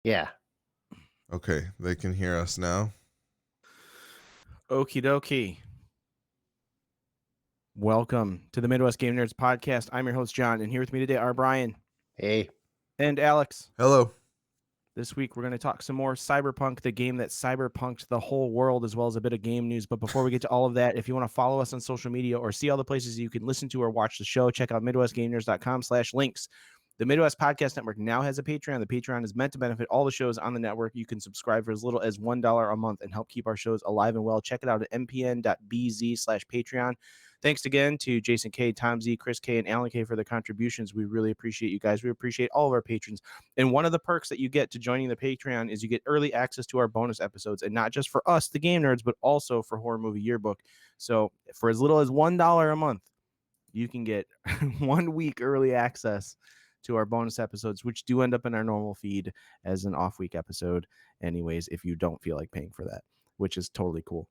Yeah. Okay, they can hear us now. Okie dokie. Welcome to the Midwest Game Nerds podcast. I'm your host, John, and here with me today are Brian Hey. and Alex. Hello. This week, we're going to talk some more Cyberpunk, the game that cyberpunked the whole world, as well as a bit of game news. But before we get to all of that, if you want to follow us on social media or see all the places you can listen to or watch the show, check out MidwestGameNerds.com/links. The Midwest Podcast Network now has a Patreon. The Patreon is meant to benefit all the shows on the network. You can subscribe for as little as $1 a month and help keep our shows alive and well. Check it out at mpn.bz/Patreon. Thanks again to Jason K, Tom Z, Chris K, and Alan K for the contributions. We really appreciate you guys. We appreciate all of our patrons. And one of the perks that you get to joining the Patreon is you get early access to our bonus episodes, and not just for us, the Game Nerds, but also for Horror Movie Yearbook. So for as little as $1 a month, you can get 1 week early access to our bonus episodes, which do end up in our normal feed as an off-week episode anyways, if you don't feel like paying for that, which is totally cool.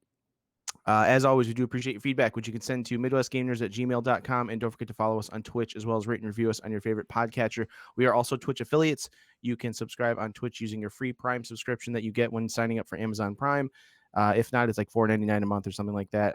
As always, we do appreciate your feedback, which you can send to midwestgamers@gmail.com. And don't forget to follow us on Twitch, as well as rate and review us on your favorite podcatcher. We are also Twitch affiliates. You can subscribe on Twitch using your free Prime subscription that you get when signing up for Amazon Prime. If not, it's like $4.99 a month or something like that.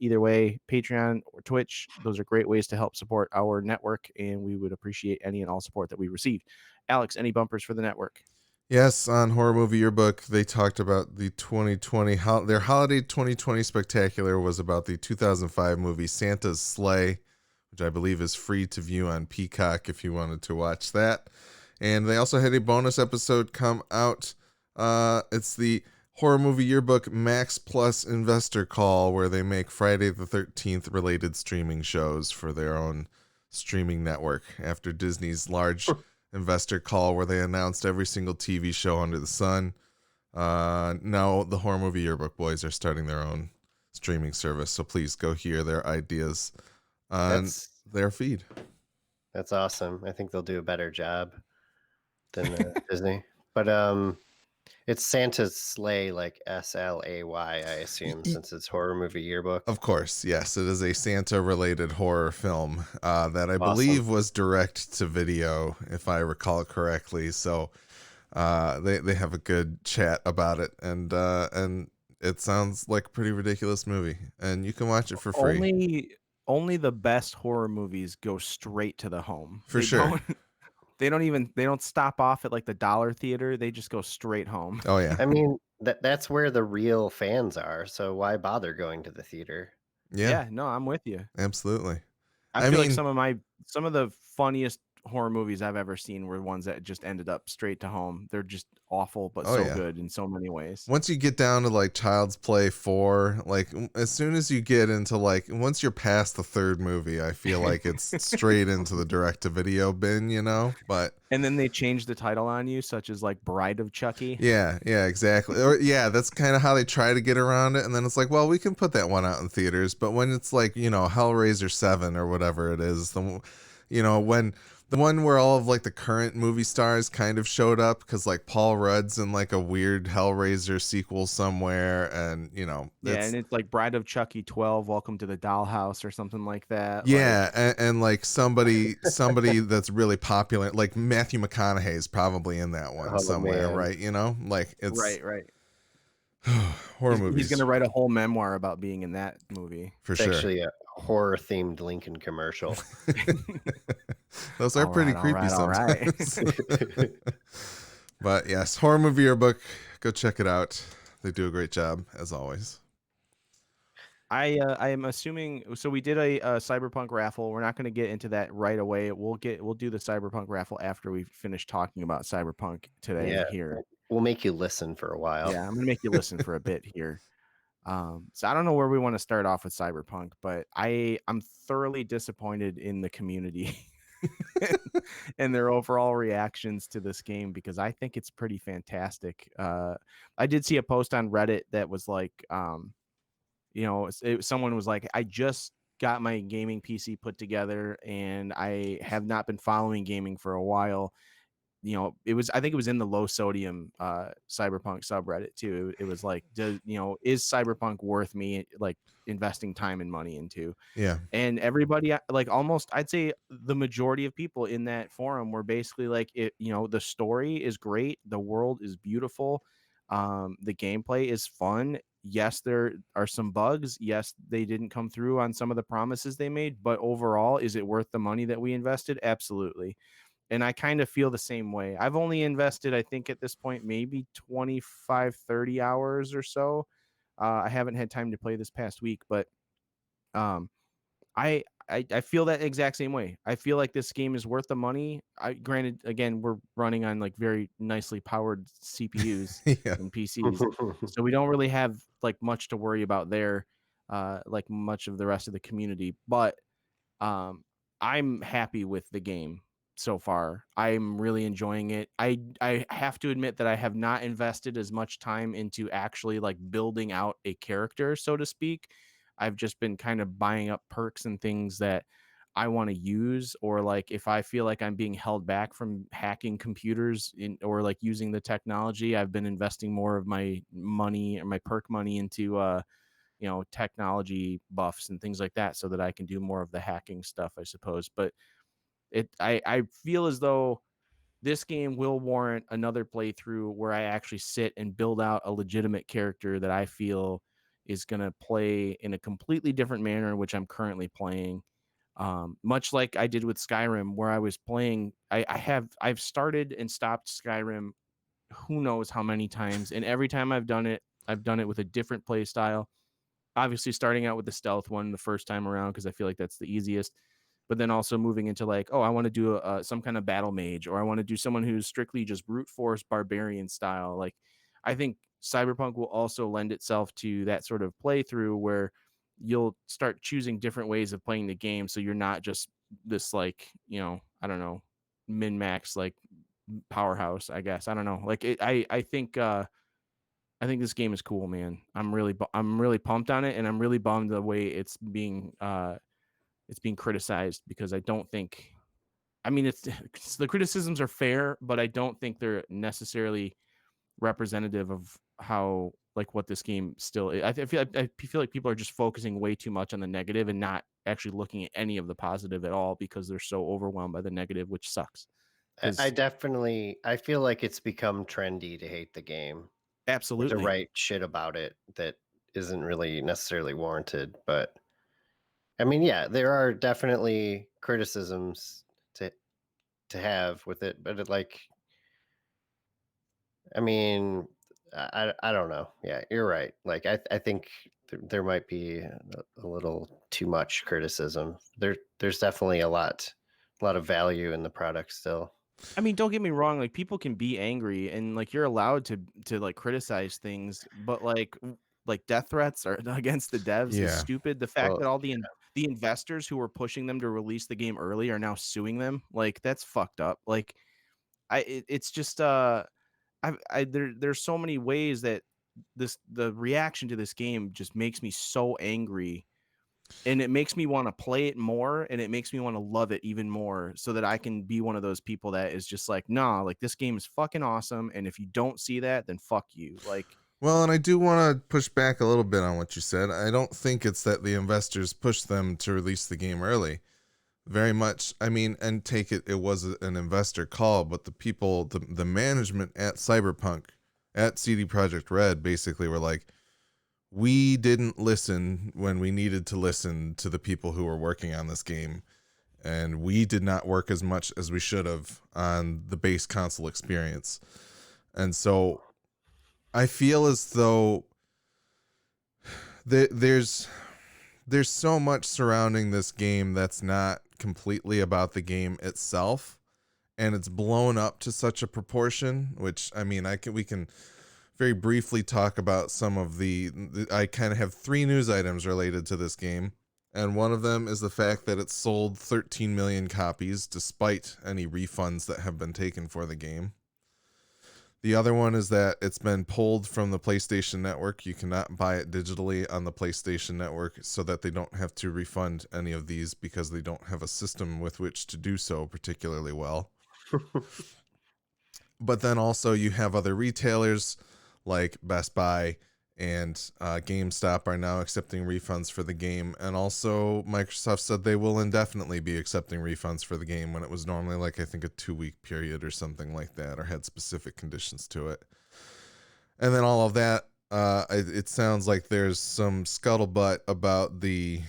Either way, Patreon or Twitch, those are great ways to help support our network, and we would appreciate any and all support that we receive. Alex, any bumpers for the network? Yes, on Horror Movie Yearbook, they talked about the 2020, their holiday 2020 spectacular was about the 2005 movie Santa's Sleigh, which I believe is free to view on Peacock if you wanted to watch that. And they also had a bonus episode come out. It's the Horror Movie Yearbook Max Plus Investor Call, where they make Friday the 13th related streaming shows for their own streaming network after Disney's large investor call where they announced every single TV show under the sun. Now the Horror Movie Yearbook boys are starting their own streaming service, so please go hear their ideas on their feed. That's awesome. I think they'll do a better job than Disney. But it's Santa's Sleigh, like Slay, I assume, since it's Horror Movie Yearbook. Of course, yes. It is a Santa-related horror film that I believe was direct to video, if I recall correctly. So they have a good chat about it, and it sounds like a pretty ridiculous movie, and you can watch it for free. Only the best horror movies go straight to the home. For sure. They don't stop off at like the dollar theater. They just go straight home. Oh yeah. I mean, that's where the real fans are. So why bother going to the theater? Yeah, no, I'm with you. Absolutely. I feel like some of the funniest horror movies I've ever seen were ones that just ended up straight to home. They're just awful, but good in so many ways. Once you get down to like Child's Play 4, like as soon as you get into like, once you're past the third movie, I feel like it's straight into the direct to video bin, you know, and then they change the title on you, such as like Bride of Chucky. Yeah, exactly. Or that's kind of how they try to get around it. And then it's like, well, we can put that one out in theaters, but when it's like, Hellraiser 7 or whatever it is, when the one where all of like the current movie stars kind of showed up, because like Paul Rudd's in like a weird Hellraiser sequel somewhere, and and it's like Bride of Chucky 12, Welcome to the Dollhouse or something like that. Yeah, and like somebody that's really popular, like Matthew McConaughey is probably in that one somewhere, man. right? Like it's right. Horror movies. He's gonna write a whole memoir about being in that movie. For sure. Actually a horror themed Lincoln commercial. Those are pretty creepy sometimes. But yes, Horror Movie Yearbook, go check it out. They do a great job as always. I am assuming, so we did a Cyberpunk raffle. We're not going to get into that right away. We'll do the Cyberpunk raffle after we finish talking about Cyberpunk today. Here, we'll make you listen for a while. Yeah, I'm gonna make you listen for a bit here. So I don't know where we want to start off with Cyberpunk, but I'm thoroughly disappointed in the community and their overall reactions to this game, because I think it's pretty fantastic. I did see a post on Reddit that was like, someone was like, I just got my gaming PC put together and I have not been following gaming for a while. I think it was in the low sodium Cyberpunk subreddit too. It was like, is Cyberpunk worth me like investing time and money into? Yeah. And everybody, like, almost, I'd say the majority of people in that forum were basically like, the story is great, the world is beautiful, the gameplay is fun. Yes, there are some bugs. Yes, they didn't come through on some of the promises they made, but overall, is it worth the money that we invested? Absolutely. And I kind of feel the same way. I've only invested, I think at this point, maybe 25, 30 hours or so. I haven't had time to play this past week, but um I feel that exact same way. I feel like this game is worth the money. I granted, again, we're running on like very nicely powered CPUs Yeah. and PCs, so we don't really have like much to worry about there, like much of the rest of the community. But um, I'm happy with the game so far. I'm really enjoying it. I have to admit that I have not invested as much time into actually like building out a character, so to speak. I've just been kind of buying up perks and things that I want to use, or like if I feel like I'm being held back from hacking computers or like using the technology, I've been investing more of my money or my perk money into technology buffs and things like that so that I can do more of the hacking stuff, I suppose. But I feel as though this game will warrant another playthrough where I actually sit and build out a legitimate character that I feel is going to play in a completely different manner in which I'm currently playing. Much like I did with Skyrim, where I was playing, I've started and stopped Skyrim who knows how many times, and every time I've done it with a different play style. Obviously starting out with the stealth one the first time around because I feel like that's the easiest, but then also moving into like, oh, I want to do some kind of battle mage, or I want to do someone who's strictly just brute force barbarian style. Like, I think Cyberpunk will also lend itself to that sort of playthrough where you'll start choosing different ways of playing the game, so you're not just this like, I don't know, min max like powerhouse, I guess. I don't know. Like I think this game is cool, man. I'm really pumped on it, and I'm really bummed the way it's being criticized because I don't think. I mean, it's the criticisms are fair, but I don't think they're necessarily representative of how like what this game still is. I feel like people are just focusing way too much on the negative and not actually looking at any of the positive at all because they're so overwhelmed by the negative, which sucks. I Because definitely I feel like it's become trendy to hate the game or to absolutely. write shit about it that isn't really necessarily warranted. But I mean, yeah, there are definitely criticisms to have with it, but I mean, I don't know. Yeah, you're right. Like I think there might be a little too much criticism. There's definitely a lot of value in the product still. I mean, don't get me wrong, like people can be angry and like you're allowed to like criticize things, but like death threats are against the devs is Yeah. stupid. The fact Well, that all the investors who were pushing them to release the game early are now suing them, like that's fucked up. Like it's just there's so many ways that the reaction to this game just makes me so angry, and it makes me want to play it more, and it makes me want to love it even more so that I can be one of those people that is just like, nah, like this game is fucking awesome, and if you don't see that, then fuck you. Like, Well, and I do want to push back a little bit on what you said. I don't think it's that the investors pushed them to release the game early. Very much, I mean, and take it, it was an investor call, but the people, the management at Cyberpunk, at CD Projekt Red, basically were like, we didn't listen when we needed to listen to the people who were working on this game, and we did not work as much as we should have on the base console experience. And so I feel as though there's so much surrounding this game that's not completely about the game itself, and it's blown up to such a proportion, which I mean, we can very briefly talk about some of I kind of have 3 news items related to this game, and one of them is the fact that it's sold 13 million copies despite any refunds that have been taken for the game. The other one is that it's been pulled from the PlayStation Network. You cannot buy it digitally on the PlayStation Network, so that they don't have to refund any of these because they don't have a system with which to do so particularly well. But then also you have other retailers like Best Buy and GameStop are now accepting refunds for the game. And also Microsoft said they will indefinitely be accepting refunds for the game when it was normally like, I think, a 2-week period or something like that, or had specific conditions to it. And then all of that, it sounds like there's some scuttlebutt about the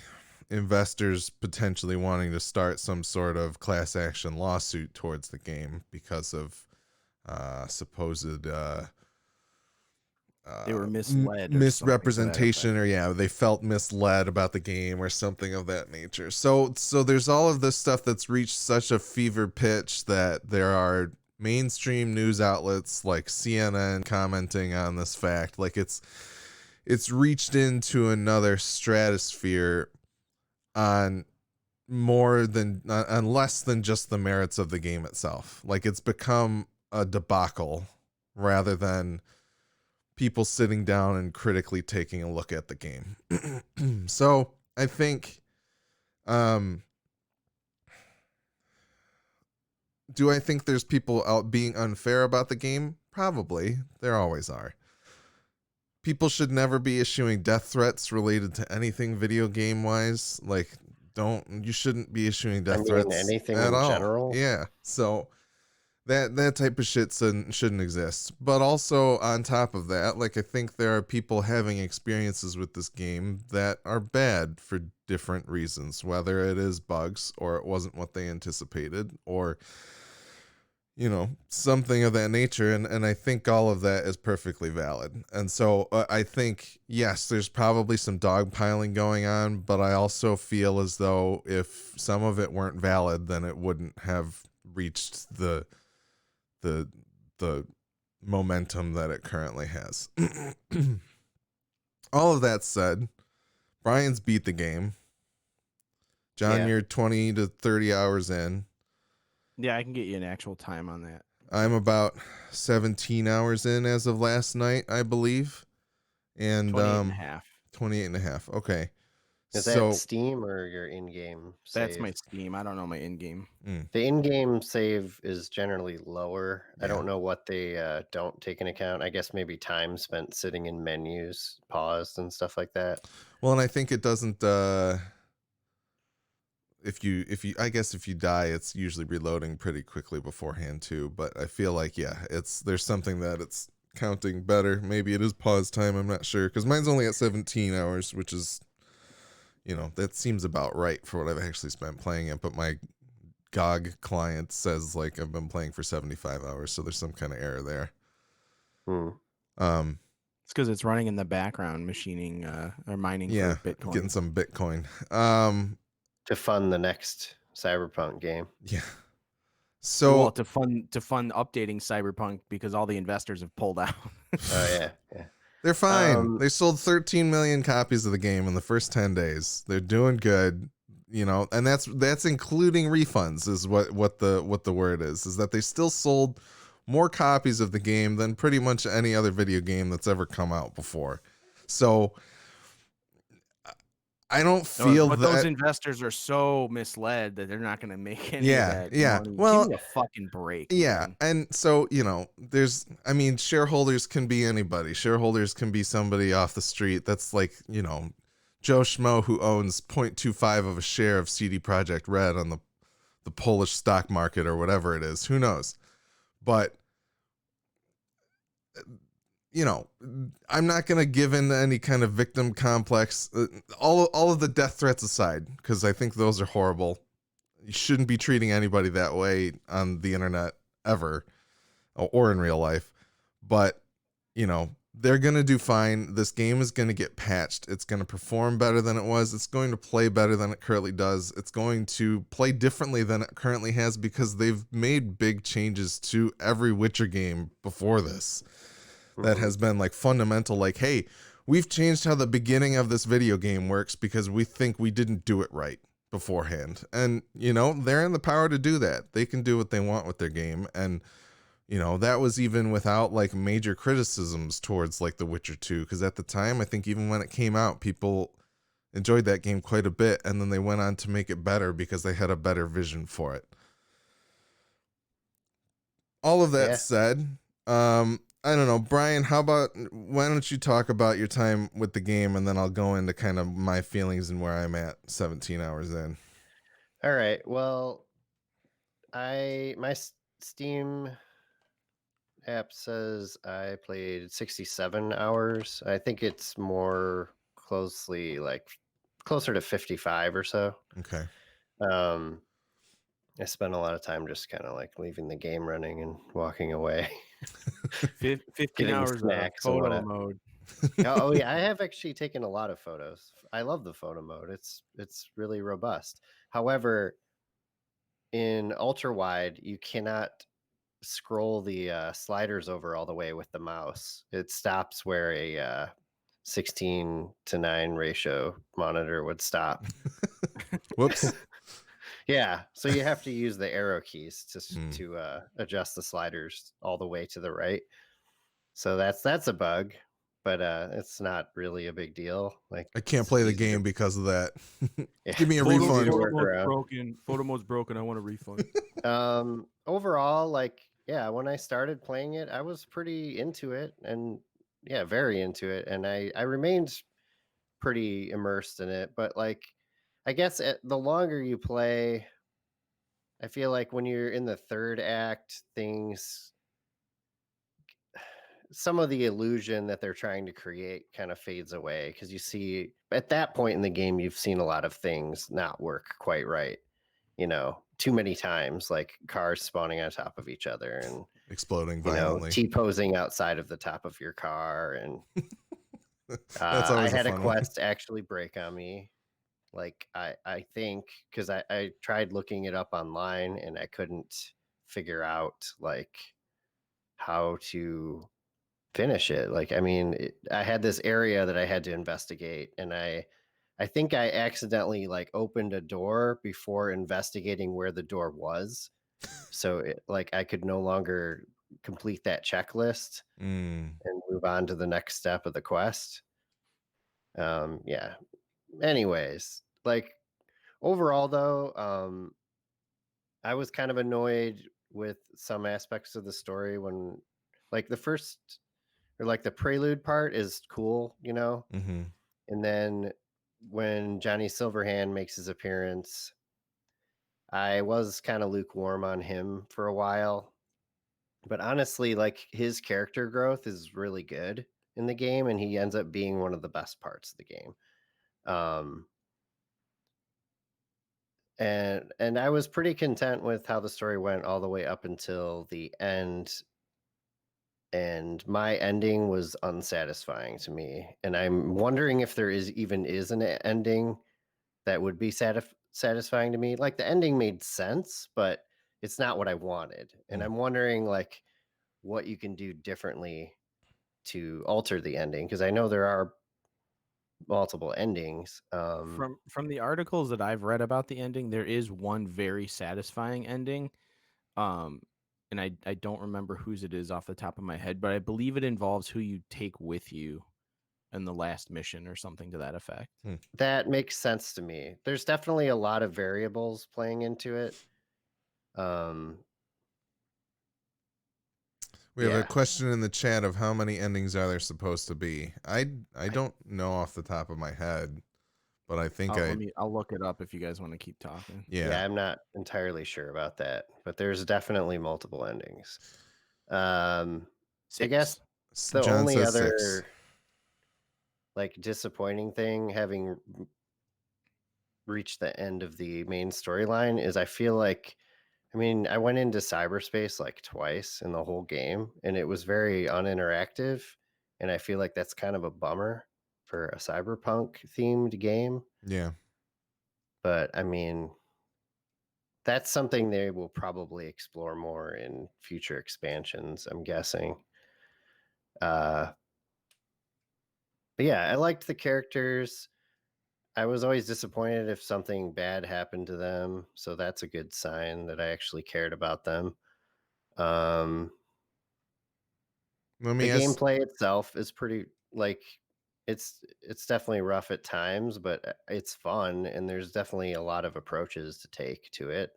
investors potentially wanting to start some sort of class action lawsuit towards the game because of supposed They were misled or something to that misrepresentation, or they felt misled about the game or something of that nature. So there's all of this stuff that's reached such a fever pitch that there are mainstream news outlets like CNN commenting on this fact. Like it's reached into another stratosphere on less than just the merits of the game itself. Like it's become a debacle rather than people sitting down and critically taking a look at the game. So I think, do I think there's people out being unfair about the game? Probably. There always are. People should never be issuing death threats related to anything video game wise. Like, you shouldn't be issuing death threats anything at in all. general. Yeah. So that type of shit shouldn't exist. But also on top of that, like, I think there are people having experiences with this game that are bad for different reasons, whether it is bugs or it wasn't what they anticipated or something of that nature. And I think all of that is perfectly valid. And so I think, yes, there's probably some dogpiling going on, but I also feel as though if some of it weren't valid, then it wouldn't have reached the momentum that it currently has. All of that said, Brian's beat the game. John, Yeah. you're 20 to 30 hours in. Yeah, I can get you an actual time on that. I'm about 17 hours in as of last night, I believe. And 28 and a half. 28 and a half. Okay. Is So that Steam or your in-game save? That's my Steam. I don't know my in-game. The in-game save is generally lower. Yeah. I don't know what they don't take into account. I guess maybe time spent sitting in menus, paused and stuff like that. Well, and I think it doesn't I guess if you die, it's usually reloading pretty quickly beforehand too. But I feel like, there's something that it's counting better. Maybe it is pause time. I'm not sure, because mine's only at 17 hours, which is, that seems about right for what I've actually spent playing it. But my GOG client says like I've been playing for 75 hours, so there's some kind of error there. It's because it's running in the background, machining or mining for Bitcoin. Getting some Bitcoin. To fund the next Cyberpunk game. Yeah. So to fund updating Cyberpunk because all the investors have pulled out. Oh yeah. They're fine. They sold 13 million copies of the game in the first 10 days. They're doing good, and that's including refunds is what the word is that they still sold more copies of the game than pretty much any other video game that's ever come out before. So I don't feel but that those investors are so misled that they're not going to make any of that money. Well, give me a fucking break. Yeah, man. and so shareholders can be anybody. Shareholders can be somebody off the street that's like Joe Schmo who owns 0.25 of a share of CD Projekt Red on the Polish stock market or whatever it is. Who knows? But I'm not going to give in to any kind of victim complex. All of the death threats aside, because I think those are horrible. You shouldn't be treating anybody that way on the internet ever or in real life. But, they're going to do fine. This game is going to get patched. It's going to perform better than it was. It's going to play better than it currently does. It's going to play differently than it currently has because they've made big changes to every Witcher game before this. That has been like fundamental, like, hey, we've changed how the beginning of this video game works because we think we didn't do it right beforehand. And, they're in the power to do that. They can do what they want with their game. And, that was even without like major criticisms towards like The Witcher 2. Because at the time, I think even when it came out, people enjoyed that game quite a bit. And then they went on to make it better because they had a better vision for it. all of that Yeah. said, I don't know, Brian, how about why don't you talk about your time with the game and then I'll go into kind of my feelings and where I'm at 17 hours in. All right. Well, my Steam app says I played 67 hours. I think it's more closely like closer to 55 or so. Okay. Um, I spent a lot of time just kind of like leaving the game running and walking away, 15 getting hours of snacks and photo whatnot. mode. Oh yeah, I have actually taken a lot of photos. I love the photo mode. It's really robust. However, in ultra wide, you cannot scroll the sliders over all the way with the mouse. It stops where a 16:9 ratio monitor would stop. Whoops. Yeah, so you have to use the arrow keys Hmm. to adjust the sliders all the way to the right. So that's a bug, but it's not really a big deal. Like I can't it's play the easy to game because of that. yeah, Give me a easy to refund. Photo work mode's around. broken. Photo mode's broken. I want a refund. Overall, like yeah, when I started playing it, I was pretty into it and yeah, very into it, and I remained pretty immersed in it. But like, I guess the longer you play, I feel like when you're in the third act, things some of the illusion that they're trying to create kind of fades away because you see at that point in the game you've seen a lot of things not work quite right, too many times, like cars spawning on top of each other and Exploding violently. T-posing outside of the top of your car. And That's I always a had a fun one. quest actually break on me. Like I think because I tried looking it up online and I couldn't figure out like how to finish it. Like, I mean, I had this area that I had to investigate, and I think I accidentally like opened a door before investigating where the door was. So like I could no longer complete that checklist Mm. and move on to the next step of the quest. Yeah. Anyways, like overall though, I was kind of annoyed with some aspects of the story when like the first or like the prelude part is cool, Hmm. and then when Johnny Silverhand makes his appearance, I was kind of lukewarm on him for a while. But honestly, like his character growth is really good in the game, and he ends up being one of the best parts of the game. Um, and I was pretty content with how the story went all the way up until the end. And my ending was unsatisfying to me. And I'm wondering if there is an ending that would be satisfying to me. Like the ending made sense, but it's not what I wanted. And Mm. I'm wondering like what you can do differently to alter the ending because I know there are multiple endings. From the articles that I've read about the ending, there is one very satisfying ending. Um, and I don't remember whose it is off the top of my head, but I believe it involves who you take with you in the last mission or something to that effect. Hmm. That makes sense to me. There's definitely a lot of variables playing into it. Um, We have a yeah, question in the chat of how many endings are there supposed to be. I I, don't know off the top of my head, but I think I'll look it up if you guys want to keep talking. yeah. yeah, I'm not entirely sure about that, but there's definitely multiple endings. Um, I guess 6. the John only says 6. other like disappointing thing having reached the end of the main storyline is I feel like I mean, I went into cyberspace like twice in the whole game and it was very uninteractive and I feel like that's kind of a bummer for a cyberpunk themed game, Yeah. but I mean, that's something they will probably explore more in future expansions, I'm guessing. Uh but yeah, I liked the characters. I was always disappointed if something bad happened to them, so that's a good sign that I actually cared about them. Um, Let the me ask gameplay itself is pretty like it's definitely rough at times, but it's fun and there's definitely a lot of approaches to take to it.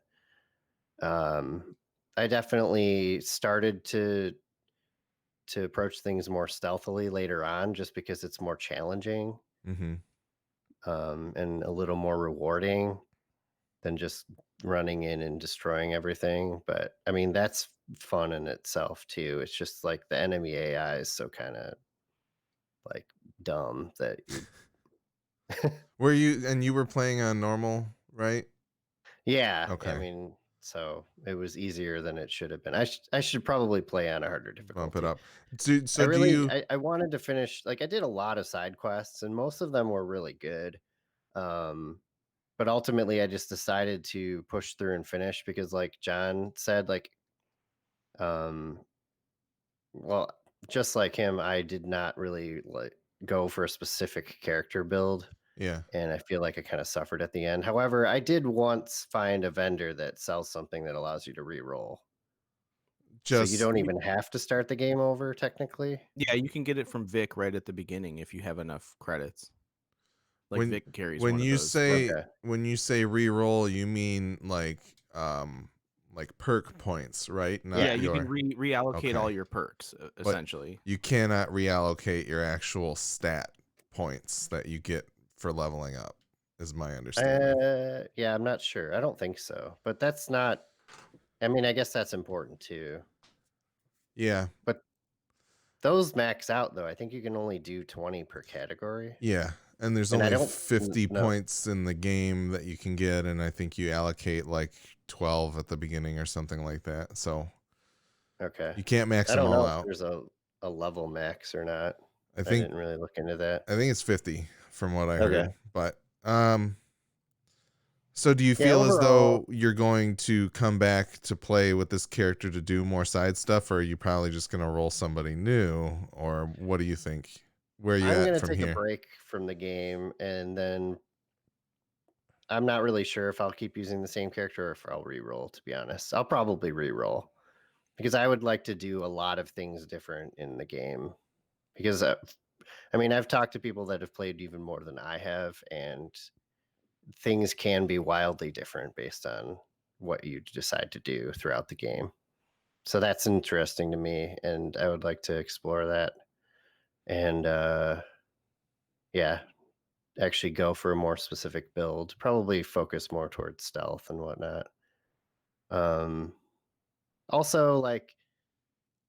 Um, I definitely started to approach things more stealthily later on just because it's more challenging, Mhm. and a little more rewarding than just running in and destroying everything. But I mean, that's fun in itself too. It's just like the enemy AI is so kind of like dumb that you You were playing on normal, right? yeah, I Okay. mean, so it was easier than it should have been. I should probably play on a harder Bump it difficulty. up. Do you I wanted to finish, like, I did a lot of side quests and most of them were really good. Um but ultimately I just decided to push through and finish because like John said, like, um well, just like him, I did not really like go for a specific character build, yeah, and I feel like I kind of suffered at the end. However, I did once find a vendor that sells something that allows you to re-roll. So you just don't even have to start the game over technically. Yeah, you can get it from Vic right at the beginning if you have enough credits. Like when Vic carries one of those. Okay. when you say re-roll, you mean like perk points, right? Yeah, Not Yeah. you can your reallocate all okay. your perks But essentially. you cannot reallocate your actual stat points that you get for leveling up, is my understanding. Yeah, I'm not sure. I don't think so. But that's not, I mean, I guess that's important too. Yeah, But those max out though. I think you can only do 20 per category. yeah. And there's And I only don't 50 know. points in the game that you can get, and I think you allocate like 12 at the beginning or something like that. So Okay. you can't max I them don't all know if out. there's a level max or not. I I think didn't really look into that. I think it's 50 from what I Okay. heard. But so do you Yeah, feel as overall, though you're going to come back to play with this character to do more side stuff, or are you probably just going to roll somebody new, or what do you think? Where are you I'm at gonna from take a here? break from the game, and then I'm not really sure if I'll keep using the same character or if I'll re-roll, to be honest. I'll probably re-roll because I would like to do a lot of things different in the game. Because I mean, I've talked to people that have played even more than I have, and things can be wildly different based on what you decide to do throughout the game. So that's interesting to me, and I would like to explore that. And yeah, actually go for a more specific build, probably focus more towards stealth and whatnot. Um, Also, like,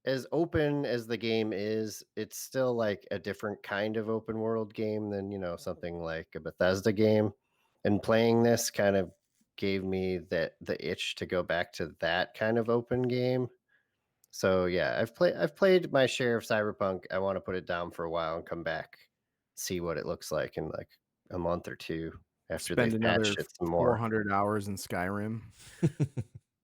as open as the game is, it's still like a different kind of open world game than, something like a Bethesda game. And playing this kind of gave me the itch to go back to that kind of open game. So yeah, I've played my share of Cyberpunk. I want to put it down for a while and come back, see what it looks like in like a month or two after Spend they've another patched it some more. 400 hours in Skyrim.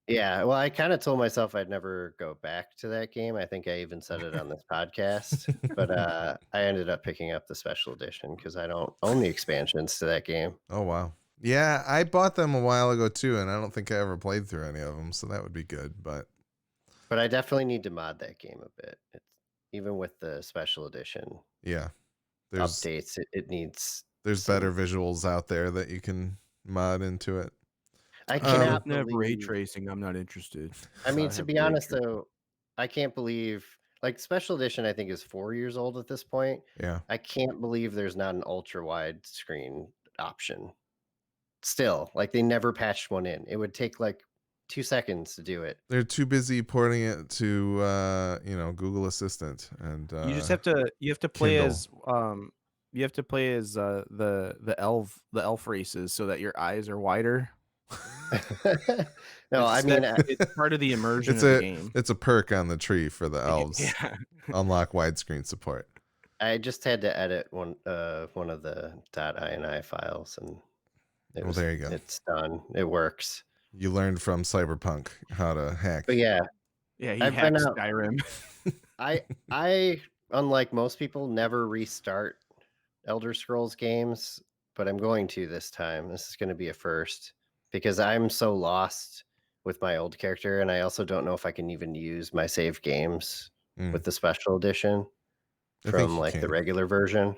Yeah, well, I kind of told myself I'd never go back to that game. I think I even said it on this podcast, but I ended up picking up the special edition because I don't own the expansions to that game. Oh wow. Yeah, I bought them a while ago too, and I don't think I ever played through any of them, so that would be good. But But I definitely need to mod that game a bit. It's even with the special edition yeah, there's updates, it needs there's better some. visuals out there that you can mod into it. I If it cannot doesn't have ray believe. tracing, I'm not interested. I It's mean, gotta to have be ray honest, tracing. though, I can't believe, like, special edition, I think, is 4 years old at this point. Yeah, I can't believe there's not an ultra wide screen option. Still, like, they never patched one in. It would take like 2 seconds to do it. they're too busy porting it to Google Assistant and You have to play Kindle. as the elf races so that your eyes are wider. No, I mean, It's part of the immersion It's of the a game. it's a perk on the tree for the elves. Yeah. Unlock widescreen support. I just had to edit one of the .ini files, and Well, there you go. it's done. It works. You learned from Cyberpunk how to But hack. yeah, Yeah, he I've been hacks out. Skyrim. I unlike most people never restart Elder Scrolls games, but I'm going to this time. This is going to be a first because I'm so lost with my old character, and I also don't know if I can even use my save games Mm, with the special edition I think from you like the can. regular version.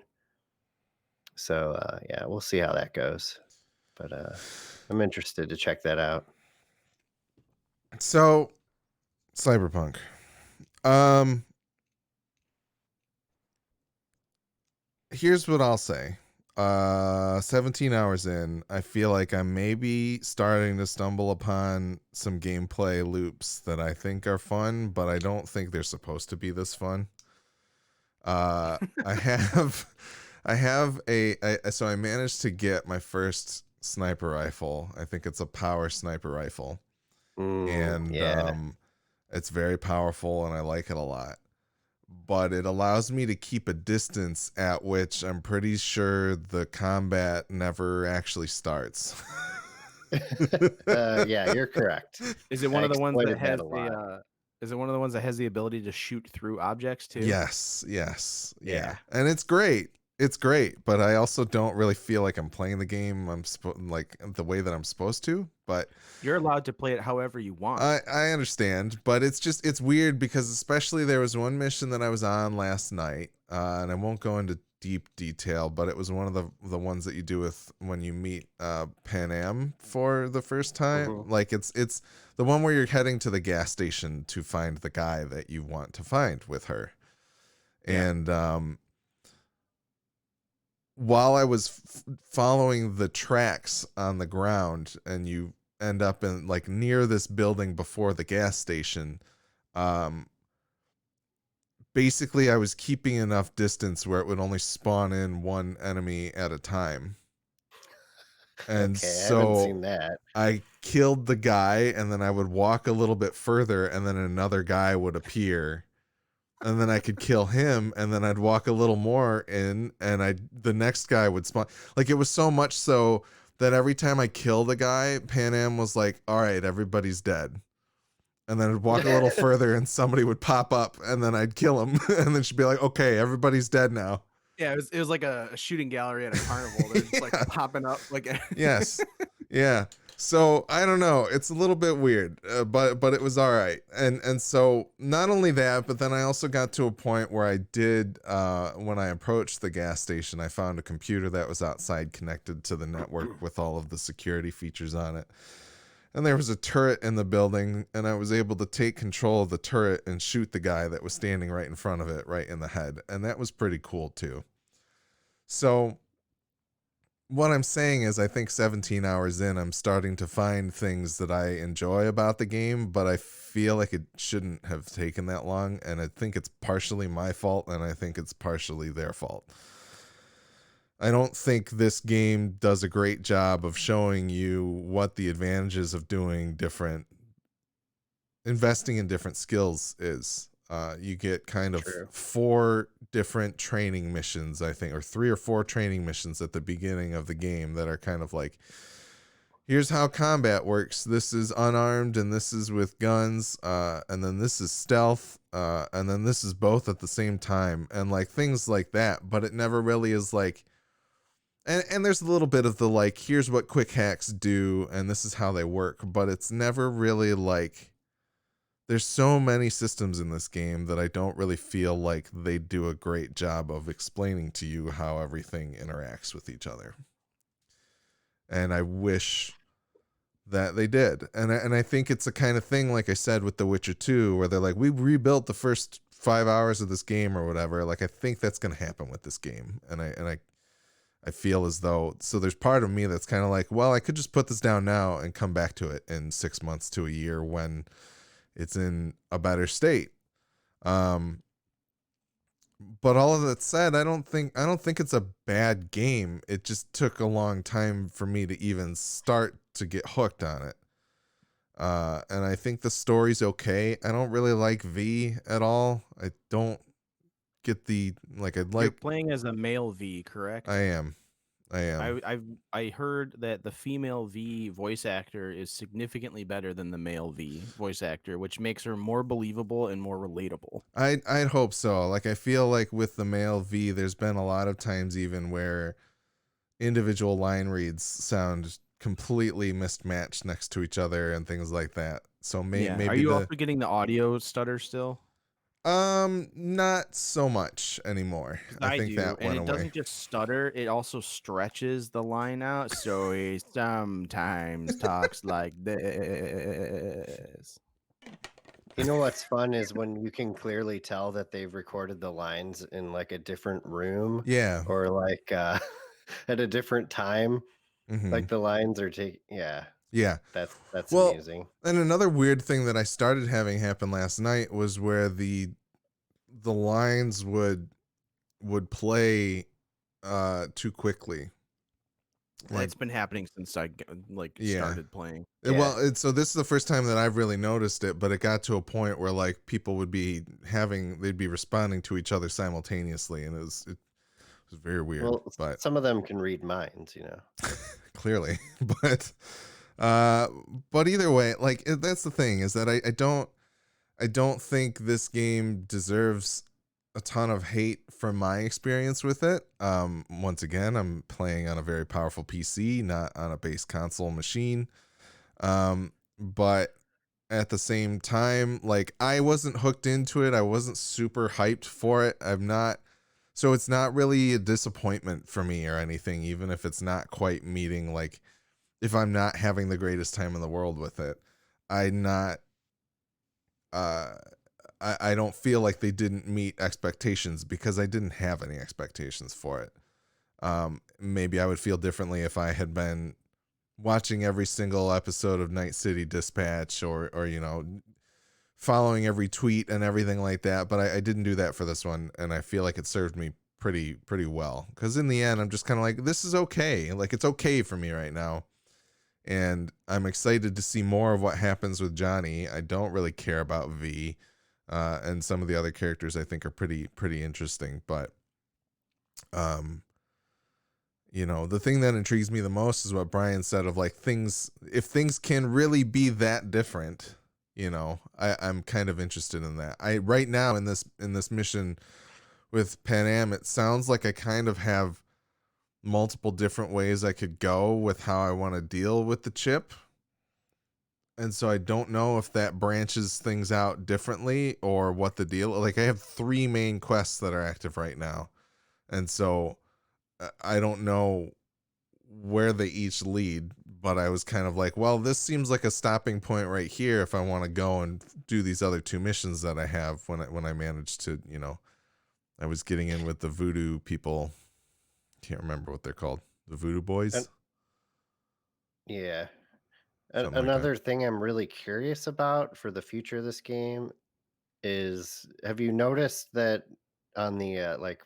So yeah, we'll see how that goes. But I'm interested to check that out. So Cyberpunk. Um, Here's what I'll say. 17 hours in, I feel like I'm maybe starting to stumble upon some gameplay loops that I think are fun, but I don't think they're supposed to be this fun. I have so I managed to get my first sniper rifle. I think it's a power sniper rifle. And Yeah. it's very powerful and I like it a lot. But it allows me to keep a distance at which I'm pretty sure the combat never actually starts. Yeah, you're correct. Is it I one of the ones that exploited that has a the lot. is it one of the ones that has the ability to shoot through objects too? Yes, yeah. Yeah. And it's great. It's great, but I also don't really feel like I'm playing the game like the way that I'm supposed to, but You're allowed to play it however you want. I understand, but it's weird because especially there was one mission that I was on last night, and I won't go into deep detail, but it was one of the ones that you do with when you meet Pan Am for the first time. Mhm. Like it's the one where you're heading to the gas station to find the guy that you want to find with her. Yeah. And while I was following the tracks on the ground, and you end up in like near this building before the gas station, um, basically I was keeping enough distance where it would only spawn in one enemy at a time. And Okay, I haven't so seen that. I killed the guy, and then I would walk a little bit further, and then another guy would appear, and then I could kill him, and then I'd walk a little more in, and the next guy would spawn. Like, it was so much so that every time I killed a guy, Pan Am was like, "All right, everybody's dead." And then I'd walk a little further, and somebody would pop up, and then I'd kill him, and then she'd be like, "Okay, everybody's dead now." Yeah, it was like a shooting gallery at a carnival. They're just like Yeah. popping up like Yes. Yeah. So I don't know. It's a little bit weird, but it was all right. And so not only that, but then I also got to a point where I did when I approached the gas station, I found a computer that was outside connected to the network with all of the security features on it. And there was a turret in the building, and I was able to take control of the turret and shoot the guy that was standing right in front of it, right in the head. And that was pretty cool too. So what I'm saying is, I think 17 hours in, I'm starting to find things that I enjoy about the game, but I feel like it shouldn't have taken that long. And I think it's partially my fault, and I think it's partially their fault. I don't think this game does a great job of showing you what the advantages of investing in different skills is. You get kind of True. 4 different training missions, I think, or 3 or 4 training missions at the beginning of the game that are kind of like, here's how combat works. This is unarmed, and this is with guns, and then this is stealth, and then this is both at the same time, and like things like that. But it never really is like, and there's a little bit of the like, here's what quick hacks do, and this is how they work. But it's never really like, there's so many systems in this game that I don't really feel like they do a great job of explaining to you how everything interacts with each other. And I wish that they did. And I think it's the kind of thing, like I said, with The Witcher 2, where they're like, we rebuilt the first 5 hours of this game or whatever. Like, I think that's going to happen with this game. And I feel as though, so there's part of me that's kind of like, well, I could just put this down now and come back to it in 6 months to a year when it's in a better state. But all of that said, I don't think it's a bad game. It just took a long time for me to even start to get hooked on it. And I think the story's okay. I don't really like V at all. I don't get the like. I'd You're like. playing as a male V, correct? I am. I heard that the female V voice actor is significantly better than the male V voice actor, which makes her more believable and more relatable. I'd hope so. Like, I feel like with the male V, there's been a lot of times even where individual line reads sound completely mismatched next to each other and things like that. So Yeah. maybe Are you also getting the audio stutter still? not so much anymore. I think do, that and went it away. doesn't just stutter; it also stretches the line out. So he sometimes talks like this. You know what's fun is when you can clearly tell that they've recorded the lines in, like, a different room Yeah. or, like, at a different time, Hmm. like, the lines are take yeah, Yeah. that's Well, amusing. and another weird thing that I started having happen last night was where the lines would play too quickly. Like, It's been happening since I yeah. started playing. Yeah. So this is the first time that I've really noticed it, but it got to a point where like people would be they'd be responding to each other simultaneously, and it was very weird, Well, but some of them can read minds, you know? clearly, but uh, but either way, like that's the thing is that I don't think this game deserves a ton of hate from my experience with it. Once again, I'm playing on a very powerful PC, not on a base console machine. But at the same time, like I wasn't hooked into it. I wasn't super hyped for it. So it's not really a disappointment for me or anything, even if it's not quite meeting, like if I'm not having the greatest time in the world with it. I not, uh, I don't feel like they didn't meet expectations because I didn't have any expectations for it. Maybe I would feel differently if I had been watching every single episode of Night City Dispatch or following every tweet and everything like that, but I didn't do that for this one, and I feel like it served me pretty well, because in the end I'm just kind of like, this is okay, like it's okay for me right now, and I'm excited to see more of what happens with Johnny. I don't really care about V, and some of the other characters I think are pretty interesting, but um the thing that intrigues me the most is what Brian said of like if things can really be that different, I'm kind of interested in that. I right now in this mission with Pan Am, it sounds like I kind of have multiple different ways I could go with how I want to deal with the chip. And so I don't know if that branches things out differently or what the deal. Like I have 3 main quests that are active right now. And so I don't know where they each lead, but I was kind of like, well, this seems like a stopping point right here if I want to go and do these other 2 missions that I have when I managed to, I was getting in with the voodoo people. Can't remember what they're called. The voodoo And boys, yeah. something like that. Another thing I'm really curious about for the future of this game is, have you noticed that on the, like,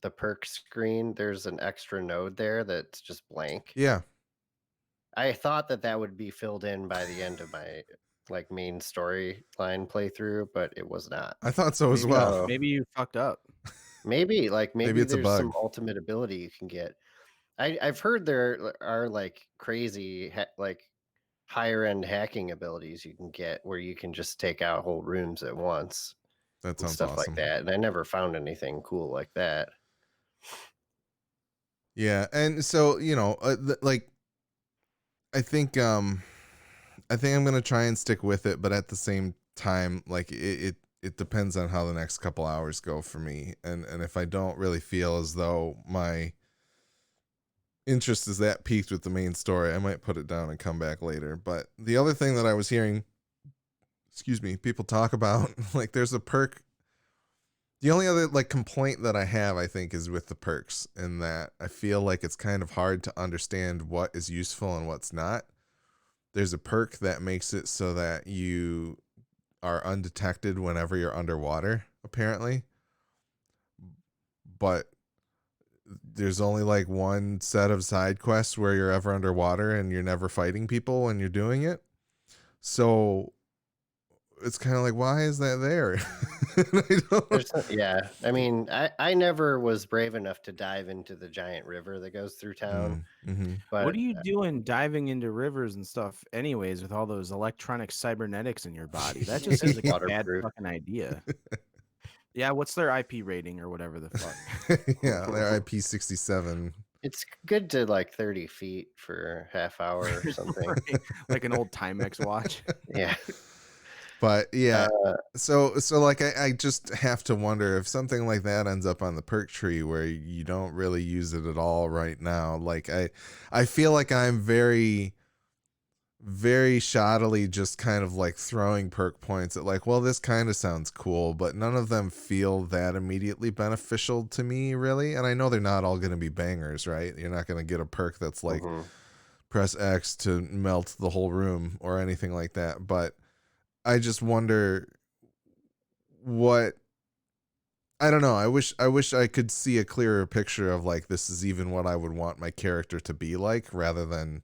the perk screen, there's an extra node there that's just blank? Yeah. I thought that that would be filled in by the end of my, like, main storyline playthrough, but it was not. I thought so as Maybe well. So, maybe you fucked up. Maybe maybe it's a there's some bug. ultimate ability you can get. I've heard there are, like, crazy like, higher end hacking abilities you can get where you can just take out whole rooms at once That and sounds stuff like awesome. that, and I never found anything cool like that. Yeah. And so, like I think I'm going to try and stick with it, but at the same time, like it depends on how the next couple hours go for me. And if I don't really feel as though my interest is that peaked with the main story, I might put it down and come back later. But the other thing that I was hearing, excuse me, people talk about, like there's a perk. The only other like complaint that I have, I think, is with the perks, in that I feel like it's kind of hard to understand what is useful and what's not. There's a perk that makes it so that you are undetected whenever you're underwater, apparently. But there's only like one set of side quests where you're ever underwater and you're never fighting people when you're doing it. So it's kind of like, why is that there? I don't. Yeah, I mean, I never was brave enough to dive into the giant river that goes through town, Mm-hmm. What but are you doing diving into rivers and stuff anyways with all those electronic cybernetics in your body? That just seems it's like a bad waterproof. fucking idea. Yeah, what's their IP rating or whatever the fuck? Yeah, they're IP67. It's good to, like, 30 feet for half hour or something. Right, like an old Timex watch. Yeah. But yeah, Uh, so like I just have to wonder if something like that ends up on the perk tree where you don't really use it at all right now. Like I feel like I'm very very shoddily just kind of like throwing perk points at like, well, this kind of sounds cool, but none of them feel that immediately beneficial to me, really. And I know they're not all going to be bangers, right? You're not going to get a perk that's like Mhm. press X to melt the whole room or anything like that. But I just wonder what, I don't know. I wish I could see a clearer picture of like this is even what I would want my character to be like, rather than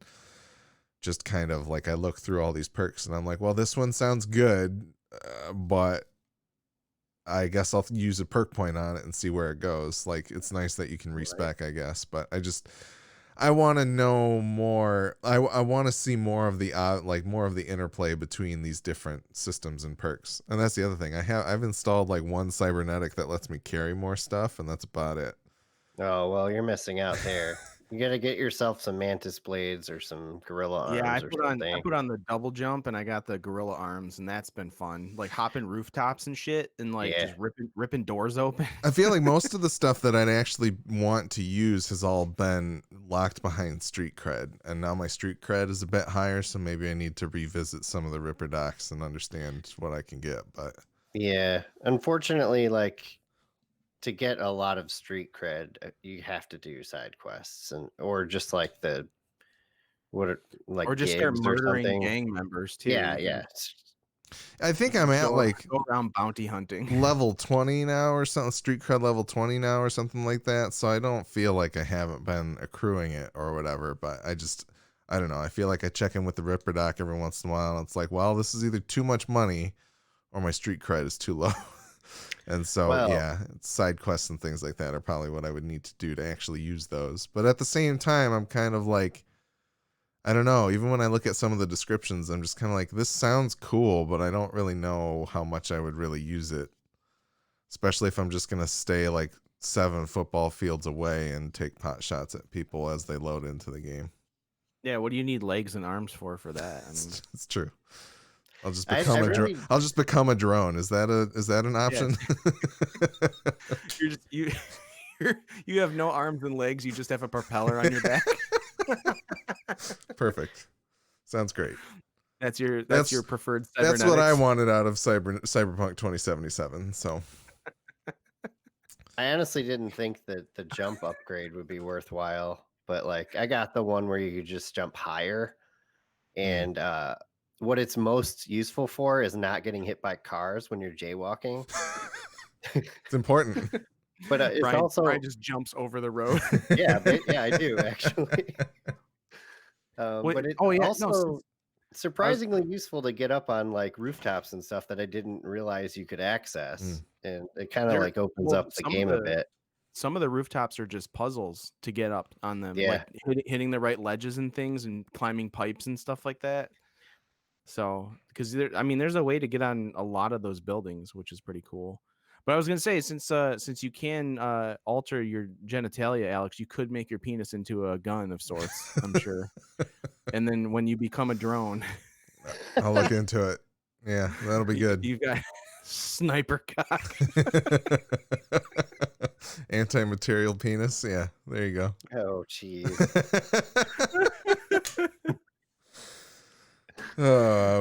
just kind of like I look through all these perks and I'm like, well, this one sounds good, but I guess I'll use a perk point on it and see where it goes. Like, it's nice that you can Right. respec, I guess, but I want to know more. I want to see more of the like more of the interplay between these different systems and perks. And that's the other thing. I've installed like one cybernetic that lets me carry more stuff, and that's about it. Oh, well, you're missing out there. You gotta get yourself some mantis blades or some gorilla Yeah, arms or I something. put on the double jump and I got the gorilla arms, and that's been fun. Like hopping rooftops and shit and like Yeah. just ripping doors open. I feel like most of the stuff that I'd actually want to use has all been locked behind street cred, and now my street cred is a bit higher, so maybe I need to revisit some of the Ripper docs and understand what I can get. But Yeah. Unfortunately, like, to get a lot of street cred, you have to do side quests and or just like the what are Or like just start gigs or murdering something. gang members too. Yeah, You yeah. can I think I'm at like go around bounty hunting. level 20 now or something, street cred level 20 now or something like that, so I don't feel like I haven't been accruing it or whatever. But I don't know, I feel like I check in with the Ripper doc every once in a while and it's like, well, this is either too much money or my street cred is too low. And so Well, yeah, side quests and things like that are probably what I would need to do to actually use those. But at the same time, I'm kind of like, I don't know, even when I look at some of the descriptions, I'm just kind of like, this sounds cool, but I don't really know how much I would really use it, especially if I'm just going to stay like 7 football fields away and take pot shots at people as they load into the game. Yeah, what do you need legs and arms for that? I mean, It's true. I'll just I become a drone. really I'll just become a drone. Is that an yeah, option? you're just you have no arms and legs, you just have a propeller on your back. Perfect. Sounds great. That's your That's preferred that's what I cybernetics. wanted out of Cyberpunk 2077. So I honestly didn't think that the jump upgrade would be worthwhile, but like I got the one where you could just jump higher mm, and what it's most useful for is not getting hit by cars when you're jaywalking. it's important. But it's Brian also just jumps over the road. yeah, yeah, I do actually. Wait, But it oh yeah, no, also I was surprisingly useful to get up on like rooftops and stuff that I didn't realize you could access, Mm. and it kind of there. like opens Well, up the game a bit. some of the rooftops are just puzzles to get up on them, like Yeah. hitting the right ledges and things, and climbing pipes and stuff like that. So, because I mean, there's a way to get on a lot of those buildings, which is pretty cool. But I was gonna say, since you can alter your genitalia, Alex, you could make your penis into a gun of sorts, I'm sure. And then when you become a drone, I'll look into it. Yeah, that'll be good. you've got sniper cock. Anti-material penis. Yeah, there you go. Oh, jeez. We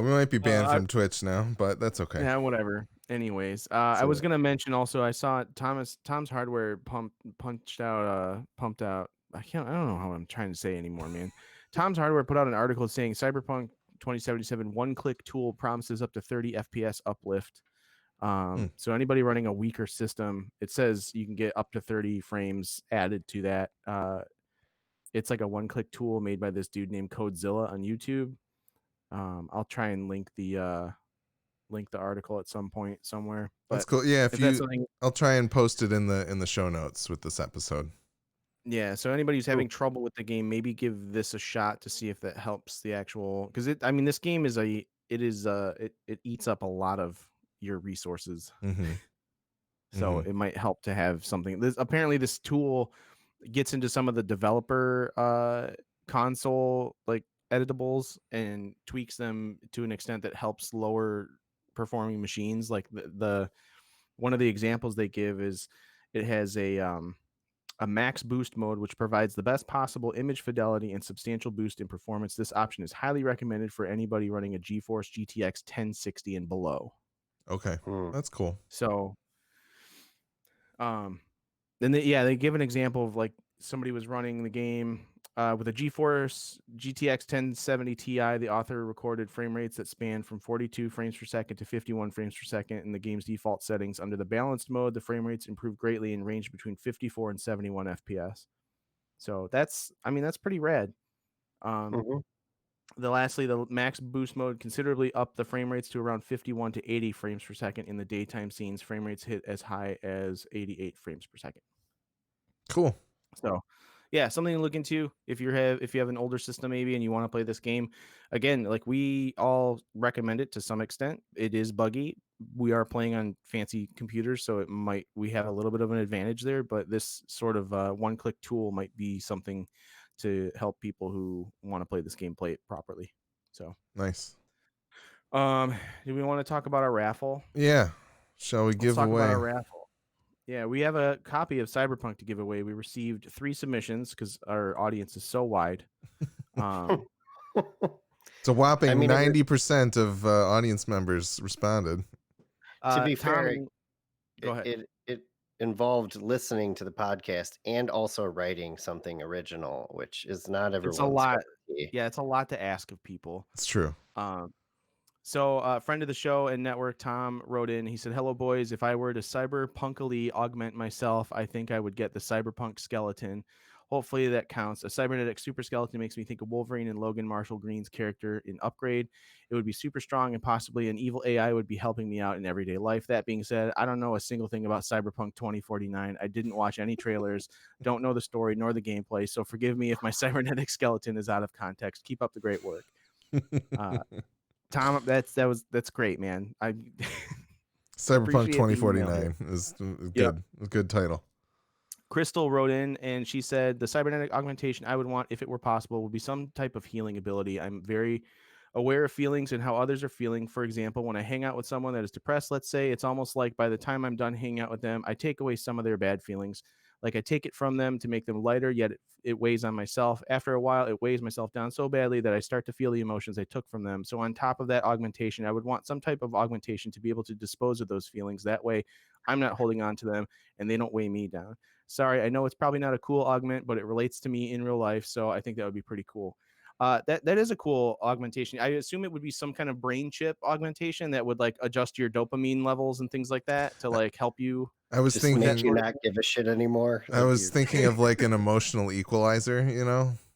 might be banned I from Twitch now, but that's okay. Yeah, whatever. Anyways, I was So gonna mention also I saw Tom's Hardware pumped out. I don't know how I'm trying to say anymore, man. Tom's Hardware put out an article saying Cyberpunk 2077 one-click tool promises up to 30 FPS uplift. Hmm. So anybody running a weaker system, it says you can get up to 30 frames added to that. It's like a one-click tool made by this dude named Codezilla on YouTube. I'll try and link the article at some point somewhere. That's But cool. Yeah, if that's something, I'll try and post it in the show notes with this episode. yeah. So anybody who's cool. having trouble with the game, maybe give this a shot to see if that helps the actual. Because I mean, this game is it eats up a lot of your resources. Mm-hmm. So it might help to have something. Apparently, this tool gets into some of the developer console like editables and tweaks them to an extent that helps lower performing machines. Like the one of the examples they give is it has a max boost mode, which provides the best possible image fidelity and substantial boost in performance. This option is highly recommended for anybody running a GeForce GTX 1060 and below. Okay, Hmm. that's cool. So, then they give an example of like somebody was running the game with a GeForce GTX 1070 Ti. The author recorded frame rates that span from 42 frames per second to 51 frames per second in the game's default settings. Under the balanced mode, the frame rates improved greatly and ranged between 54 and 71 FPS. So that's pretty rad. Mhm. Lastly, the max boost mode considerably upped the frame rates to around 51 to 80 frames per second in the daytime scenes. Frame rates hit as high as 88 frames per second. Cool. So, yeah, something to look into if you have an older system maybe and you want to play this game. Again, like we all recommend it to some extent. It is buggy. We are playing on fancy computers, so we have a little bit of an advantage there. But this sort of one-click tool might be something to help people who want to play this game play it properly. So, Nice. do we want to talk about our raffle? Yeah. Shall we Let's give talk about away? our raffle. Yeah, we have a copy of Cyberpunk to give away. We received 3 submissions because our audience is so wide. It's a whopping I mean, 90% of audience members responded. to be Tom, fair, go ahead. it involved listening to the podcast and also writing something original, which is not It's a everyone's lot. specialty. Yeah, it's a lot to ask of people. It's true. So a friend of the show and network, Tom, wrote in. He said, "Hello, boys. If I were to cyberpunkily augment myself, I think I would get the cyberpunk skeleton. Hopefully that counts. A cybernetic super skeleton makes me think of Wolverine and Logan Marshall Green's character in Upgrade. It would be super strong and possibly an evil AI would be helping me out in everyday life. That being said, I don't know a single thing about Cyberpunk 2049. I didn't watch any trailers, don't know the story nor the gameplay. So forgive me if my cybernetic skeleton is out of context. Keep up the great work." Tom, that's great, man. I Cyberpunk appreciate the email 2049 here. is good. Yep. A good title. Crystal wrote in and she said the cybernetic augmentation I would want if it were possible would be some type of healing ability. I'm very aware of feelings and how others are feeling. For example, when I hang out with someone that is depressed, let's say, it's almost like by the time I'm done hanging out with them, I take away some of their bad feelings. Like I take it from them to make them lighter, yet it weighs on myself. After a while, it weighs myself down so badly that I start to feel the emotions I took from them. So on top of that augmentation, I would want some type of augmentation to be able to dispose of those feelings. That way I'm not holding on to them and they don't weigh me down. Sorry, I know it's probably not a cool augment, but it relates to me in real life. So I think that would be pretty cool. That is a cool augmentation. I assume it would be some kind of brain chip augmentation that would like adjust your dopamine levels and things like that to like help you. I was Just make thinking you not give a shit anymore. I was thinking of like an emotional equalizer,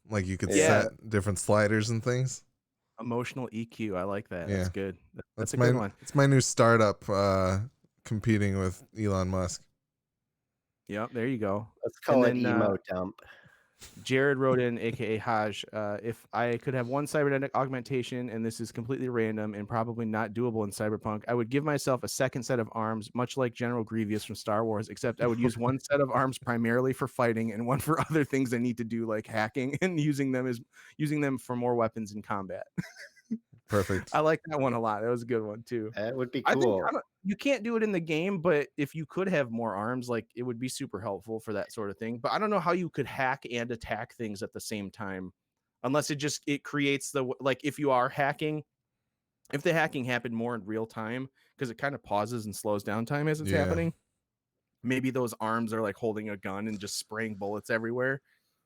like you could Yeah. set different sliders and things. Emotional EQ. I like that. Yeah. That's good. That's a my good one. It's my new startup competing with Elon Musk. Yep, there you go. Let's call it then, emo dump. Jared wrote in, aka Haj, if I could have one cybernetic augmentation, and this is completely random and probably not doable in Cyberpunk, I would give myself a second set of arms, much like General Grievous from Star Wars, except I would use one set of arms primarily for fighting and one for other things I need to do, like hacking and using them for more weapons in combat. Perfect. I like that one a lot. That was a good one too. That would be I think cool. you can't do it in the game, but if you could have more arms, like it would be super helpful for that sort of thing. But I don't know how you could hack and attack things at the same time, unless it creates like if you are hacking, if the hacking happened more in real time, because it kind of pauses and slows down time as it's happening. Maybe those arms are like holding a gun and just spraying bullets everywhere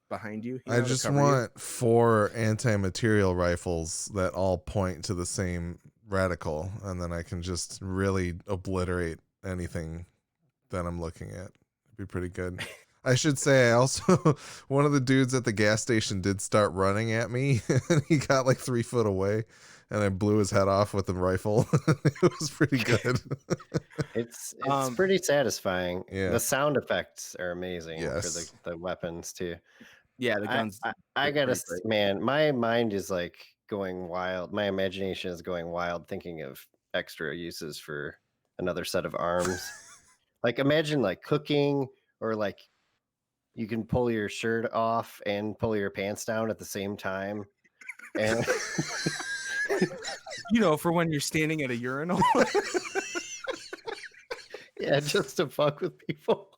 behind you. I just want 4 anti-material rifles that all point to the same reticle, and then I can just really obliterate anything that I'm looking at. It'd be pretty good. I should say, I also one of the dudes at the gas station did start running at me, and he got like 3 foot away, and I blew his head off with the rifle. It was pretty good. It's pretty satisfying. Yeah. The sound effects are amazing Yes. for the weapons too. Yeah, the guns. I gotta, man, my mind is like going wild. My imagination is going wild thinking of extra uses for another set of arms. Like imagine like cooking, or like you can pull your shirt off and pull your pants down at the same time. And for when you're standing at a urinal. yeah, just to fuck with people.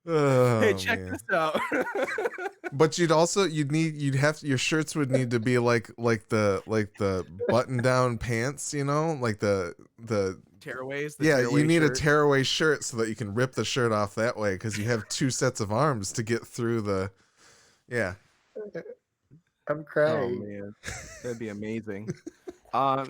Oh check man. this out. But your shirts would need to be like the button down pants, you know, like the Tearaways, the yeah, you tearaway need a shirt. tearaway shirt so that you can rip the shirt off that way because you have two sets of arms to get through the yeah. I'm Oh crying. man, that'd be amazing.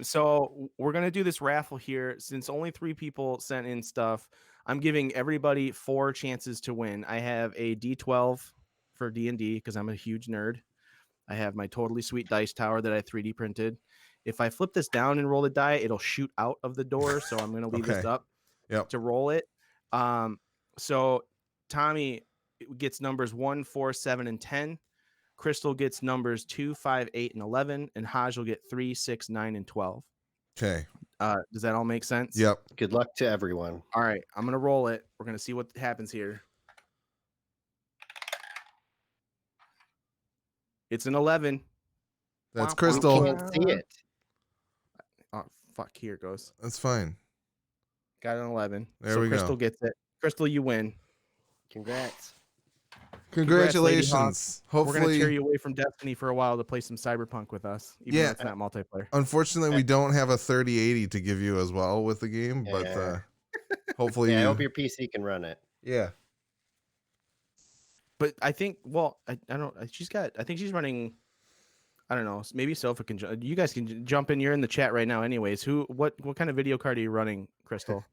So we're gonna do this raffle here. Since only 3 people sent in stuff, I'm giving everybody 4 chances to win. I have a D12 for D&D because I'm a huge nerd. I have my totally sweet dice tower that I 3D printed. If I flip this down and roll the die, it'll shoot out of the door. So I'm gonna leave this Okay. up Yep. to roll it. So Tommy gets numbers 1, 4, 7, and 10. Crystal gets numbers 2, 5, 8, and 11, and Haj will get 3, 6, 9, and 12. Okay. Does that all make sense? Yep. Good luck to everyone. All right, I'm gonna roll it. We're gonna see what happens here. It's an 11. That's Wah, Crystal. wah, Can't see it. Oh fuck! Here it goes. That's fine. Got an 11. There so we Crystal go. gets it. Crystal, you win. Congrats. Congratulations. We're gonna tear Hopefully, you away from Destiny for a while to play some Cyberpunk with us, even Yeah. though it's not multiplayer. unfortunately, we don't have a 3080 to give you as well with the game, but Yeah. hopefully, Yeah, I you, hope your PC can run it. yeah. But I think, well, I don't. She's got. I think she's running. I don't know. Maybe Sofa can. You guys can jump in. You're in the chat right now, anyways. What kind of video card are you running, Crystal?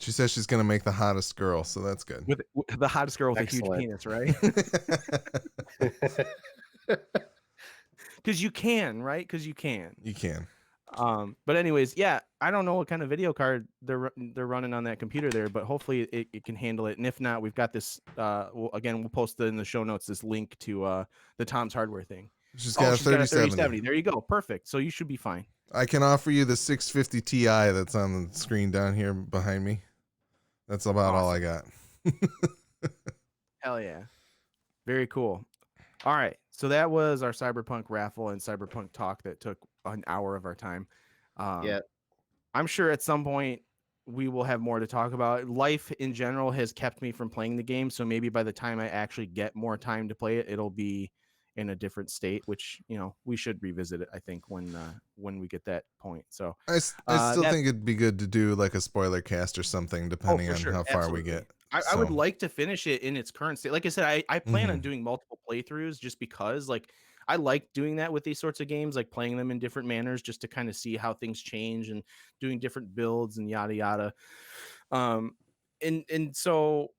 She says she's gonna make the hottest girl, so that's good. With the hottest girl with Excellent. a huge penis, right? Because you can, right? Because you can. You can. But anyways, yeah, I don't know what kind of video card they're running on that computer there, but hopefully it can handle it. And if not, we've got this. We'll post in the show notes this link to the Tom's Hardware thing. She's got a 3070. There you go. Perfect. So you should be fine. I can offer you the 650 Ti that's on the screen down here behind me. That's about all I got. Hell yeah. Very cool. All right. So that was our Cyberpunk raffle and Cyberpunk talk that took an hour of our time. Yeah. I'm sure at some point we will have more to talk about. Life in general has kept me from playing the game. So maybe by the time I actually get more time to play it, it'll be in a different state, which, you know, we should revisit it, I think, when we get that point. So I still think it'd be good to do like a spoiler cast or something, depending on how far we get. I would like to finish it in its current state. Like I said, I plan on doing multiple playthroughs just because, like, I like doing that with these sorts of games, like playing them in different manners just to kind of see how things change and doing different builds and yada yada. And so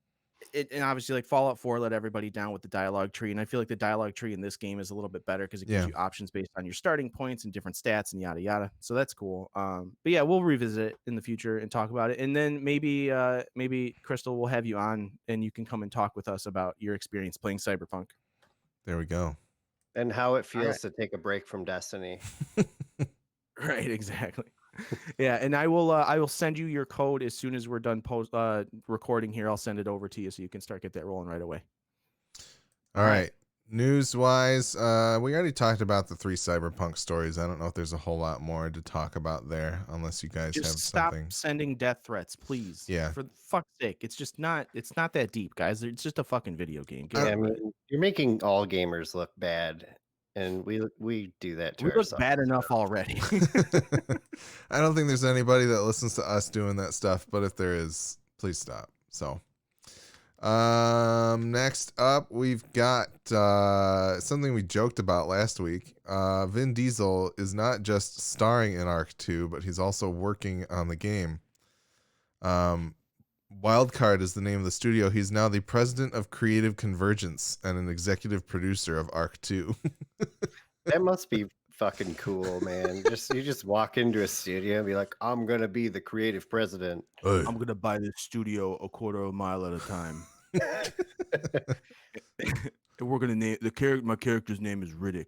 and obviously, like Fallout 4 let everybody down with the dialogue tree, and I feel like the dialogue tree in this game is a little bit better because it gives you options based on your starting points and different stats and yada yada. So that's cool. But yeah, we'll revisit it in the future and talk about it, and then maybe Crystal will have you on and you can come and talk with us about your experience playing Cyberpunk. There we go. And how it feels to take a break from Destiny. Right, exactly. Yeah, and I will send you your code as soon as we're done recording here. I'll send it over to you so you can start get that rolling right away. All right. News wise, we already talked about the 3 Cyberpunk stories. I don't know if there's a whole lot more to talk about there, unless you guys Just have stop something. sending death threats, please. Yeah. For fuck's sake, it's not that deep, guys. It's just a fucking video game. I mean, you're making all gamers look bad, and we do that to ourselves. Look bad enough already. I don't think there's anybody that listens to us doing that stuff, but if there is, please stop. So, next up, we've got something we joked about last week. Vin Diesel is not just starring in Arc 2, but he's also working on the game. Wildcard is the name of the studio. He's now the president of Creative Convergence and an executive producer of Arc 2. That must be fucking cool, man. You just walk into a studio and be like, I'm gonna be the creative president. Hey. I'm gonna buy this studio a quarter of a mile at a time. We're gonna name my character's name is Riddick.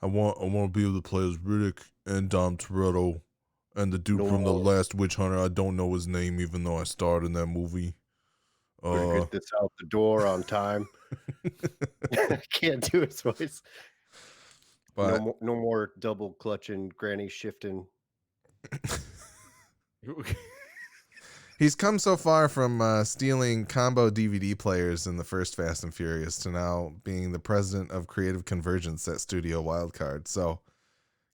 I want to be able to play as Riddick and Dom Toretto and the dude from The Last Witch Hunter. I don't know his name, even though I starred in that movie. Get this out the door on time. I can't do his voice. But no more double clutching, granny shifting. He's come so far from stealing combo DVD players in the first Fast and Furious to now being the president of Creative Convergence at Studio Wildcard. So,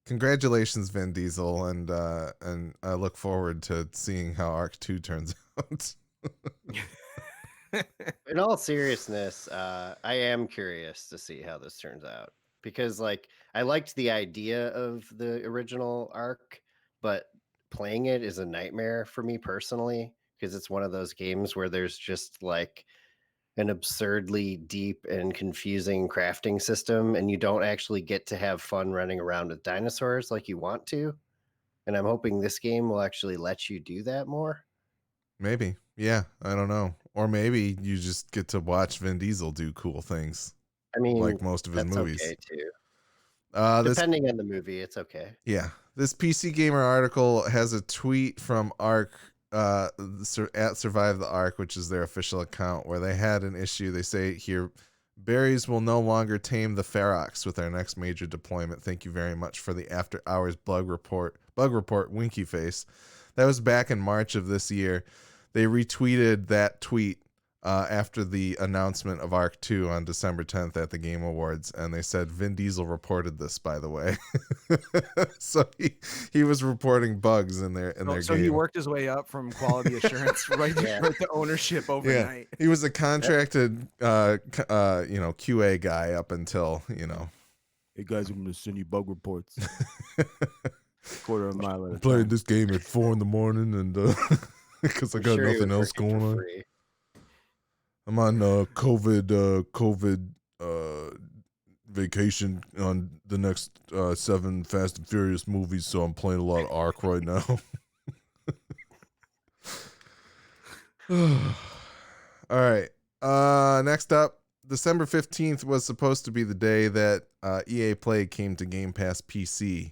congratulations, Vin Diesel, and I look forward to seeing how Arc 2 turns out. In all seriousness, I am curious to see how this turns out because, like, I liked the idea of the original arc, but playing it is a nightmare for me personally because it's one of those games where there's just like an absurdly deep and confusing crafting system, and you don't actually get to have fun running around with dinosaurs like you want to. And I'm hoping this game will actually let you do that more. Maybe. Yeah, I don't know. Or maybe you just get to watch Vin Diesel do cool things I mean, like most of his that's movies. okay too. This Depending on the movie, it's okay. Yeah. This PC Gamer article has a tweet from Arc at Survive the Arc, which is their official account, where they had an issue. They say here, berries will no longer tame the Ferox with our next major deployment. Thank you very much for the after hours bug report, winky face. That was back in March of this year. They retweeted that tweet after the announcement of Arc 2 on December 10th at the Game Awards, and they said Vin Diesel reported this, by the way. So he was reporting bugs in their So game. he worked his way up from quality assurance right to ownership overnight. Yeah, he was a contracted QA guy up until, Hey guys, I'm gonna send you bug reports. Quarter of a mile at a playing time. this game at 4 a.m. and because I I'm got sure he nothing was else working for going on. free. I'm on COVID vacation on the next 7 Fast and Furious movies, so I'm playing a lot of Ark right now. All right. Next up, December 15th was supposed to be the day that EA Play came to Game Pass PC,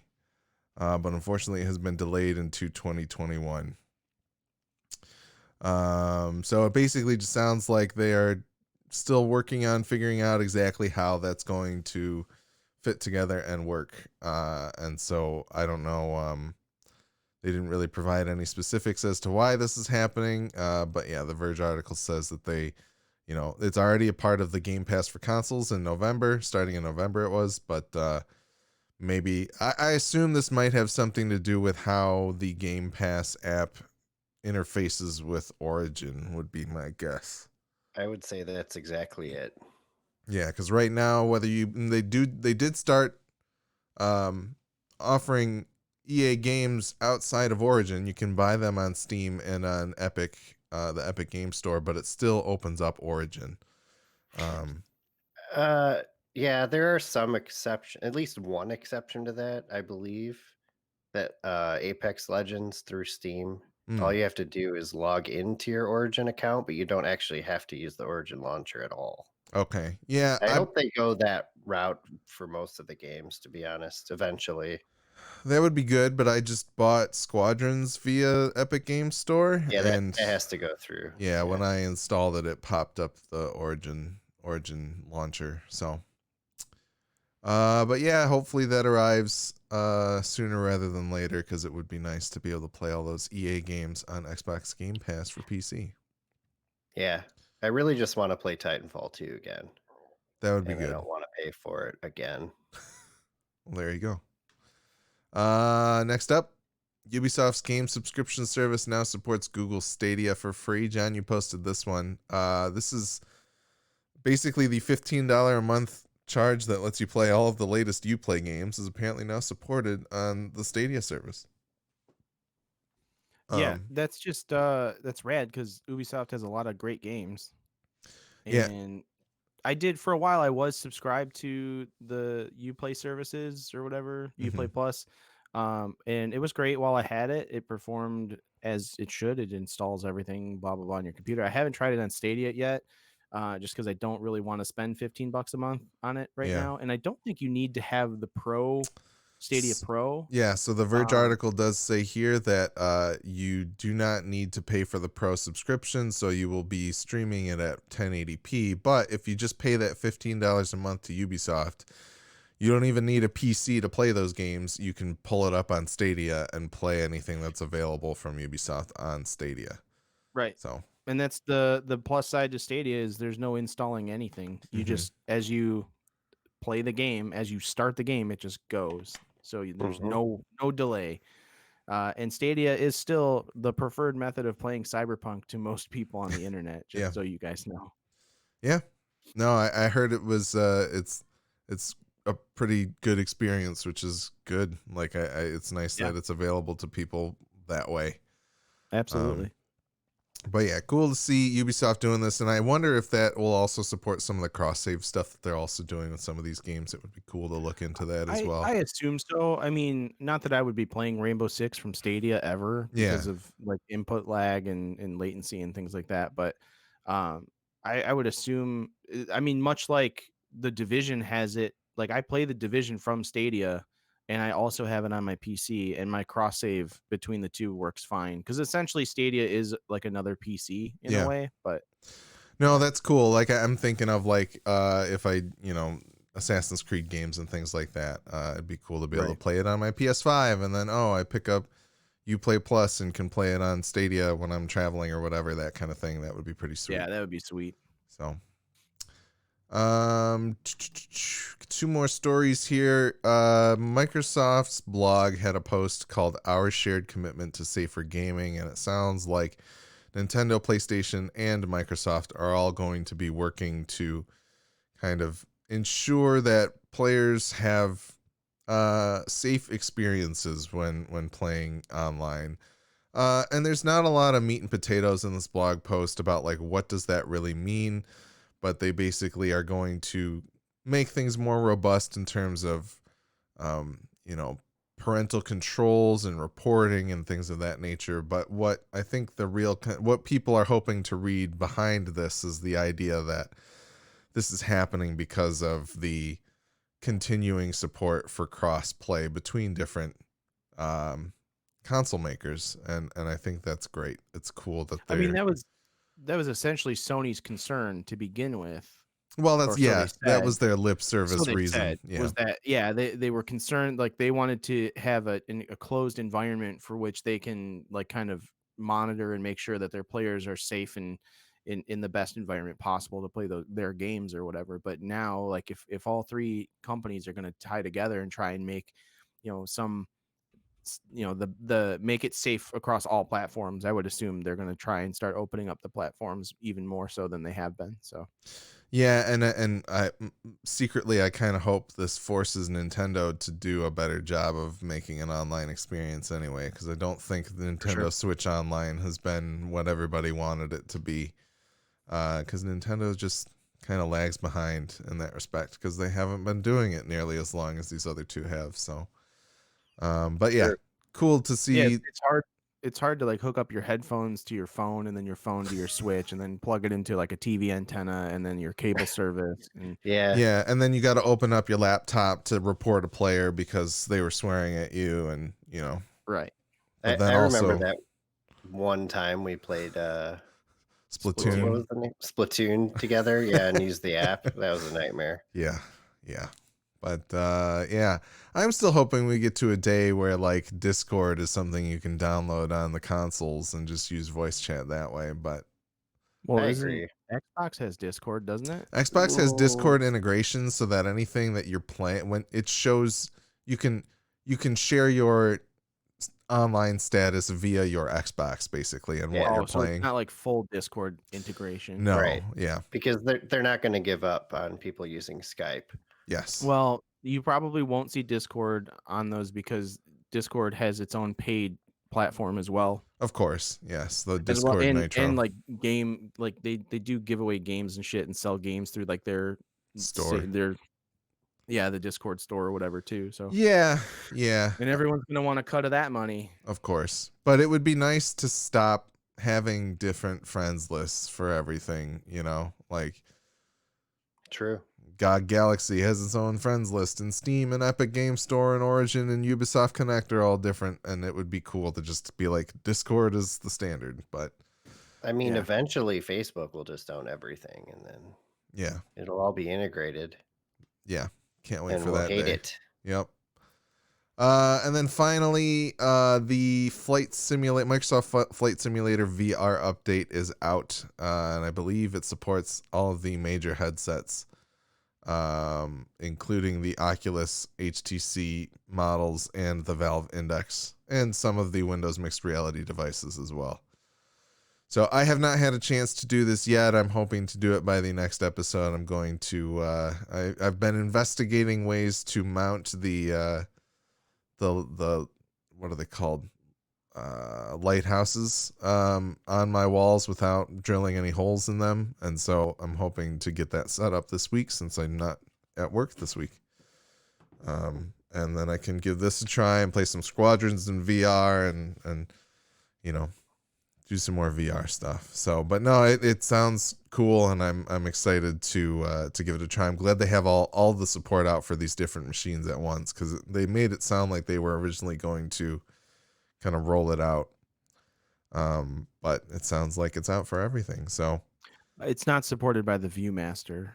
but unfortunately it has been delayed into 2021. So it basically just sounds like they are still working on figuring out exactly how that's going to fit together and work. And so I don't know. They didn't really provide any specifics as to why this is happening. But yeah, the Verge article says that they, it's already a part of the Game Pass for consoles in November, starting in November it was, but maybe I assume this might have something to do with how the Game Pass app interfaces with Origin would be my guess. I would say that's exactly it. Yeah, because right now, they did start offering EA games outside of Origin. You can buy them on Steam and on Epic, the Epic Game Store, but it still opens up Origin. Yeah, there are some exception, at least one exception to that, I believe. That Apex Legends through Steam. All you have to do is log into your Origin account, but you don't actually have to use the Origin launcher at all. Okay. Yeah. I hope they go that route for most of the games, to be honest, eventually. That would be good, but I just bought Squadrons via Epic Game Store. Yeah, and that has to go through. Yeah, when I installed it, it popped up the Origin launcher. So, but yeah, hopefully that arrives sooner rather than later, because it would be nice to be able to play all those EA games on Xbox Game Pass for PC. Yeah, I really just want to play Titanfall 2 again. That would be and good. I don't want to pay for it again. Well, there you go. Next up, Ubisoft's game subscription service now supports Google Stadia for free. John, you posted this one. This is basically the $15 a month charge that lets you play all of the latest Uplay games is apparently now supported on the Stadia service. Yeah, that's just that's rad because Ubisoft has a lot of great games. And I did for a while. I was subscribed to the Uplay services or whatever, Uplay Plus. And it was great while I had it. It performed as it should. It installs everything, blah blah blah, on your computer. I haven't tried it on Stadia yet, just because I don't really want to spend $15 a month on it right now. And I don't think you need to have the Pro Stadia Pro. Yeah, so the Verge article does say here that you do not need to pay for the Pro subscription, so you will be streaming it at 1080p. But if you just pay that $15 a month to Ubisoft, you don't even need a PC to play those games. You can pull it up on Stadia and play anything that's available from Ubisoft on Stadia. Right. So, And that's the plus side to Stadia is there's no installing anything. You mhm. just as you play the game, as you start the game, it just goes. So there's Mhm. no delay. And Stadia is still the preferred method of playing Cyberpunk to most people on the internet, Yeah. just so you guys know. Yeah. No, I heard it was it's a pretty good experience, which is good. Like it's nice Yeah. that it's available to people that way. Um, Absolutely. but yeah, cool to see Ubisoft doing this, and I wonder if that will also support some of the cross save stuff that they're also doing with some of these games. It would be cool to look into that as I well. assume so. I mean, not that I would be playing Rainbow Six from Stadia ever Yeah, because of like input lag and latency and things like that, but um, I would assume. I mean, much like the Division has it. Like I play the Division from Stadia, and I also have it on my PC, and my cross save between the two works fine because essentially Stadia is like another PC in a yeah. way. But No, yeah, that's cool. Like I'm thinking of like if I Assassin's Creed games and things like that. It'd be cool to be able to right. play it on my PS5, and then I pick up Uplay Plus and can play it on Stadia when I'm traveling or whatever, that kind of thing. That would be pretty sweet. Yeah, that would be sweet. So, two more stories here. Microsoft's blog had a post called "Our Shared Commitment to Safer Gaming," and it sounds like Nintendo, PlayStation, and Microsoft are all going to be working to kind of ensure that players have safe experiences when playing online. And there's not a lot of meat and potatoes in this blog post about like what does that really mean, but they basically are going to make things more robust in terms of you know, parental controls and reporting and things of that nature. But what I think what people are hoping to read behind this is the idea that this is happening because of the continuing support for cross play between different um, console makers, and I think that's great. It's cool that I mean, they're that was essentially Sony's concern to begin with, well. or That's so they that said. was their lip So service they reason. said Yeah, was that yeah, they were concerned like they wanted to have a closed environment for which they can like kind of monitor and make sure that their players are safe and in the best environment possible to play their games or whatever. But now like if all three companies are going to tie together and try and make some the make it safe across all platforms, I would assume they're going to try and start opening up the platforms even more so than they have been. So yeah, and secretly I kind of hope this forces Nintendo to do a better job of making an online experience anyway, because I don't think the for sure. Nintendo Switch Online has been what everybody wanted it to be. Because Nintendo just kind of lags behind in that respect because they haven't been doing it nearly as long as these other two have. So, but yeah, Sure. cool to Yeah, see. it's hard to like hook up your headphones to your phone and then your phone to your Switch and then plug it into like a TV antenna and then your cable service and Yeah. Yeah, and then you got to open up your laptop to report a player because they were swearing at you, and right. but I then remember also that one time we played what Splatoon. was the name? Splatoon together. Yeah, and used the app. That was a nightmare. Yeah, yeah. But yeah, I'm still hoping we get to a day where like Discord is something you can download on the consoles and just use voice chat that way. But Well, I isn't agree. Xbox has Discord, doesn't it? Xbox has Mm, Discord integration so that anything that you're playing, when it shows, you can share your online status via your Xbox basically and what yeah, you're Oh, so it's playing. not like full Discord integration. No, right. yeah, Because they're not going to give up on people using Skype. yes, Well, you probably won't see Discord on those because Discord has its own paid platform as well. of course, yes, the As well, Discord and Nitro like game, like they do give away games and shit and sell games through like store. their yeah, the Discord store or whatever too. So, Yeah, yeah, and everyone's gonna want a cut of that money. of course. But it would be nice to stop having different friends lists for everything, like True. God Galaxy has its own friends list, and Steam and Epic Game Store and Origin and Ubisoft Connect are all different, and it would be cool to just be like Discord is the standard. But I mean, Yeah, eventually Facebook will just own everything and then yeah, it'll all be integrated yeah, can't wait and for we'll that hate day. it. Yep. And then finally, the Microsoft Flight Simulator VR update is out, and I believe it supports all of the major headsets, including the Oculus HTC models and the Valve Index, and some of the Windows mixed reality devices as well. So I have not had a chance to do this yet. I'm hoping to do it by the next episode. I'm going to. I've been investigating ways to mount the what are they called, lighthouses, on my walls without drilling any holes in them, and so I'm hoping to get that set up this week since I'm not at work this week. And then I can give this a try and play some Squadrons in VR and you know, do some more VR stuff. So, but no, it sounds cool, and I'm excited to give it a try. I'm glad they have all the support out for these different machines at once, because they made it sound like they were originally going to kind of roll it out. But it sounds like it's out for everything. So It's not supported by the ViewMaster.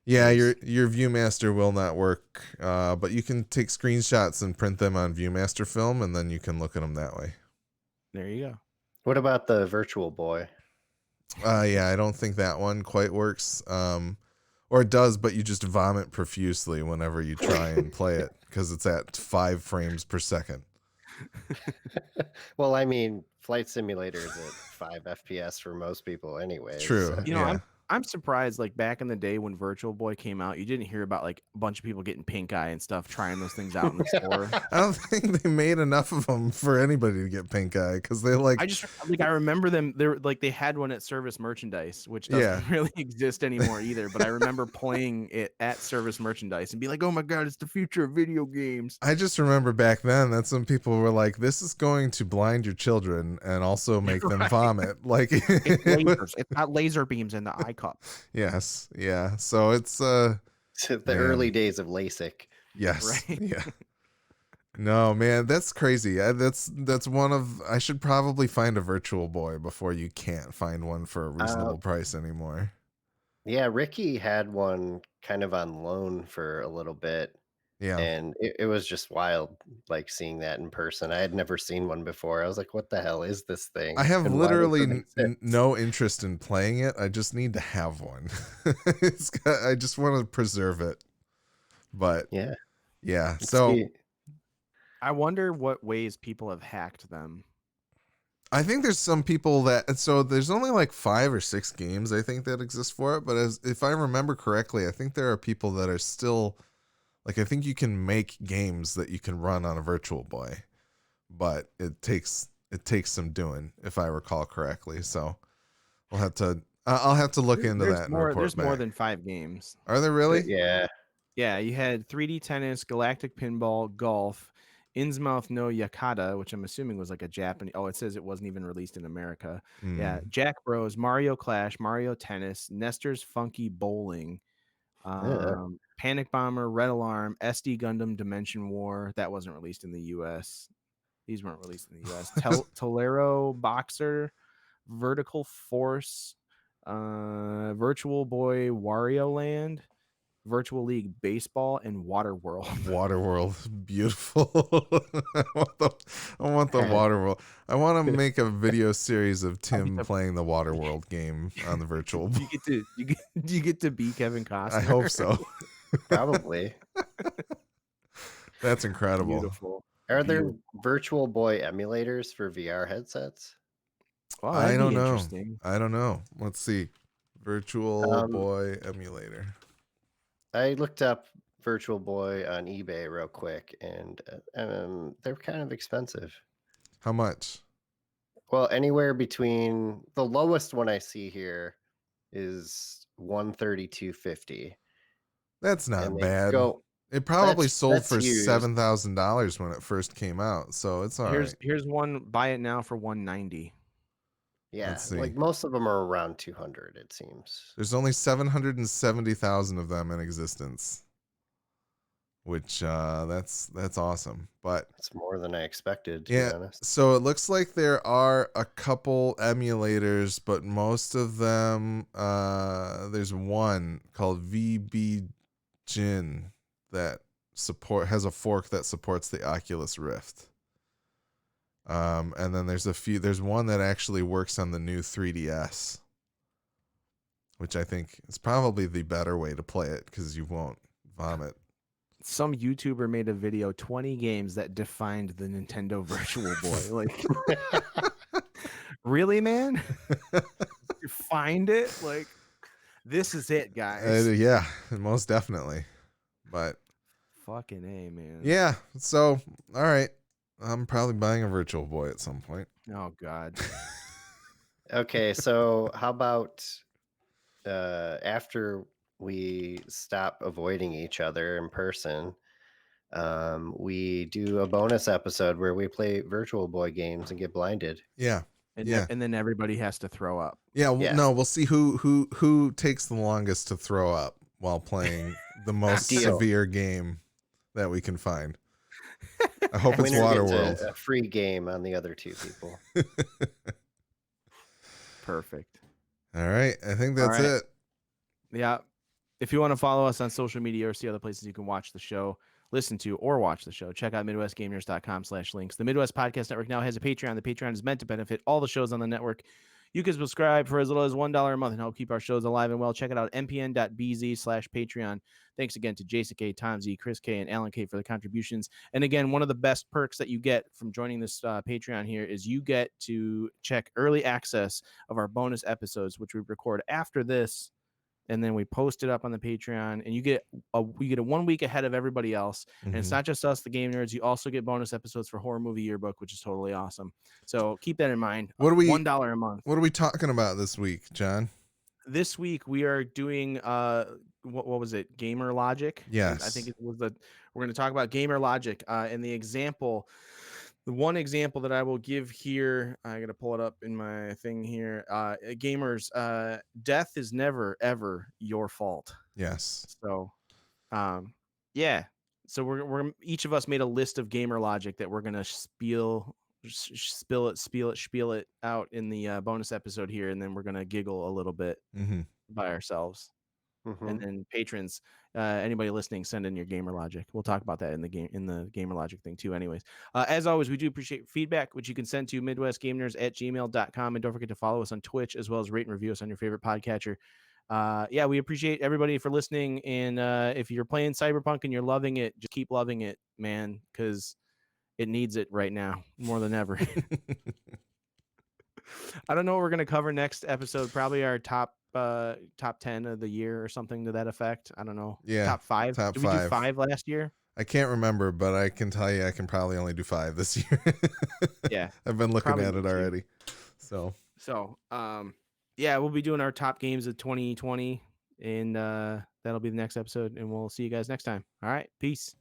yeah, your ViewMaster will not work, but you can take screenshots and print them on ViewMaster film, and then you can look at them that way. There you go. What about the Virtual Boy? Yeah, I don't think that one quite works. Or it does, but you just vomit profusely whenever you try and play it because it's at 5 frames per second. Well, I mean, Flight Simulator is at 5 FPS for most people anyway. True. So. You know, yeah. I'm surprised, like back in the day when Virtual Boy came out, you didn't hear about like a bunch of people getting pink eye and stuff trying those things out in the store. I don't think they made enough of them for anybody to get pink eye, because they I remember them. They're like they had one at Service Merchandise, which doesn't really exist anymore either. But I remember playing it at Service Merchandise and be like, "Oh my god, it's the future of video games." I just remember back then that's when people were like, "This is going to blind your children and also make them vomit." Like it's lasers. It's got laser beams in the eye cup. Yes, yeah. So it's the man. early days of LASIK. Yes, right? yeah. No, man, that's crazy. That's one of. I should probably find a Virtual Boy before you can't find one for a reasonable price anymore. Yeah, Ricky had one kind of on loan for a little bit. Yeah. And it was just wild, like seeing that in person. I had never seen one before. I was like, what the hell is this thing? I have And why does literally it exist? no interest in playing it. I just need to have one. I just want to preserve it. But yeah. So I wonder what ways people have hacked them. I think there's some people that, so there's only like 5 or 6 games I think that exist for it. But if I remember correctly, I think there are people that are still, like, I think you can make games that you can run on a Virtual Boy, but it takes some doing, if I recall correctly. So I'll have to look into that and report There's back. more than 5 games. Are there really? Yeah. Yeah, you had 3D tennis, galactic pinball, golf, Innsmouth no Yakata, which I'm assuming was like a Japanese. Oh, it says it wasn't even released in America. Yeah, Jack Bros, Mario Clash, Mario Tennis, Nestor's Funky Bowling, Panic Bomber, Red Alarm, SD Gundam Dimension War. That wasn't released in the U.S. These weren't released in the U.S. Tolero Boxer, Vertical Force, Virtual Boy Wario Land, Virtual League Baseball, and Waterworld. Waterworld, beautiful. I want the Waterworld. I want to make a video series of Tim playing the Waterworld game on the Virtual. Do you get to be Kevin Costner? I hope so. Probably. That's incredible. Beautiful. Are there Virtual Boy emulators for VR headsets? Well, I don't know. Interesting. I don't know. Let's see. Virtual Boy emulator. I looked up Virtual Boy on eBay real quick, and they're kind of expensive. How much? Well, anywhere between, the lowest one I see here is $132.50. That's not bad. It probably sold for $7,000 when it first came out, so it's all right. Here's one. Buy it now for $190. Yeah, like most of them are around 200, it seems. There's only 770,000 of them in existence, which that's awesome. But it's more than I expected, to be honest. So it looks like there are a couple emulators, but most of them, there's one called VB Jin that has a fork that supports the Oculus Rift. And then there's one that actually works on the new 3DS, which I think is probably the better way to play it because you won't vomit. Some YouTuber made a video, 20 games that defined the Nintendo Virtual Boy. Like, really, man? You find it? Like, this is it, guys. Yeah, most definitely. But Fucking A, man. yeah, so all right. I'm probably buying a Virtual Boy at some point. Oh, God. Okay, so how about after we stop avoiding each other in person, we do a bonus episode where we play Virtual Boy games and get blinded. Yeah. And then everybody has to throw up. Yeah, Yeah. no, we'll see who takes the longest to throw up while playing the most Deal. severe game that we can find. I hope it's Winner gets Waterworld. a free game on the other two people. Perfect. All right, I think that's All right. it. Yeah. If you want to follow us on social media or see other places you can watch the show, listen to, or watch the show, check out MidwestGamers.com/links. The Midwest Podcast Network now has a Patreon. The Patreon is meant to benefit all the shows on the network. You can subscribe for as little as $1 a month and help keep our shows alive and well. Check it out, mpn.bz/Patreon. Thanks again to Jason K, Tom Z, Chris K, and Alan K for the contributions. And again, one of the best perks that you get from joining this Patreon here is you get to check early access of our bonus episodes, which we record after this, and then we post it up on the Patreon, and you get a 1 week ahead of everybody else. And it's not just us, the Game Nerds. You also get bonus episodes for Horror Movie Yearbook, which is totally awesome. So keep that in mind. $1 a month. What are we talking about this week, John? This week we are doing what was it? Gamer Logic. Yes. I think it was we're going to talk about Gamer Logic and the one example that I will give here, I got to pull it up in my thing here. Gamers, death is never, ever your fault. Yes. So, yeah. So we're each of us made a list of gamer logic that we're going to spiel it out in the bonus episode here. And then we're going to giggle a little bit by ourselves. And then patrons, anybody listening, send in your gamer logic. We'll talk about that in the gamer logic thing too. Anyways, as always, we do appreciate feedback, which you can send to midwestgamers@gmail.com. And don't forget to follow us on Twitch, as well as rate and review us on your favorite podcatcher. Yeah, we appreciate everybody for listening. And if you're playing Cyberpunk and you're loving it, just keep loving it, man, because it needs it right now more than ever. I don't know what we're gonna cover next episode. Probably our top 10 of the year or something to that effect. I don't know. Yeah, top 5. Top Did we 5. do 5 last year? I can't remember, but I can tell you I can probably only do 5 this year. Yeah, I've been looking probably at it me too. already. So yeah, we'll be doing our top games of 2020, and that'll be the next episode, and we'll see you guys next time. All right, peace.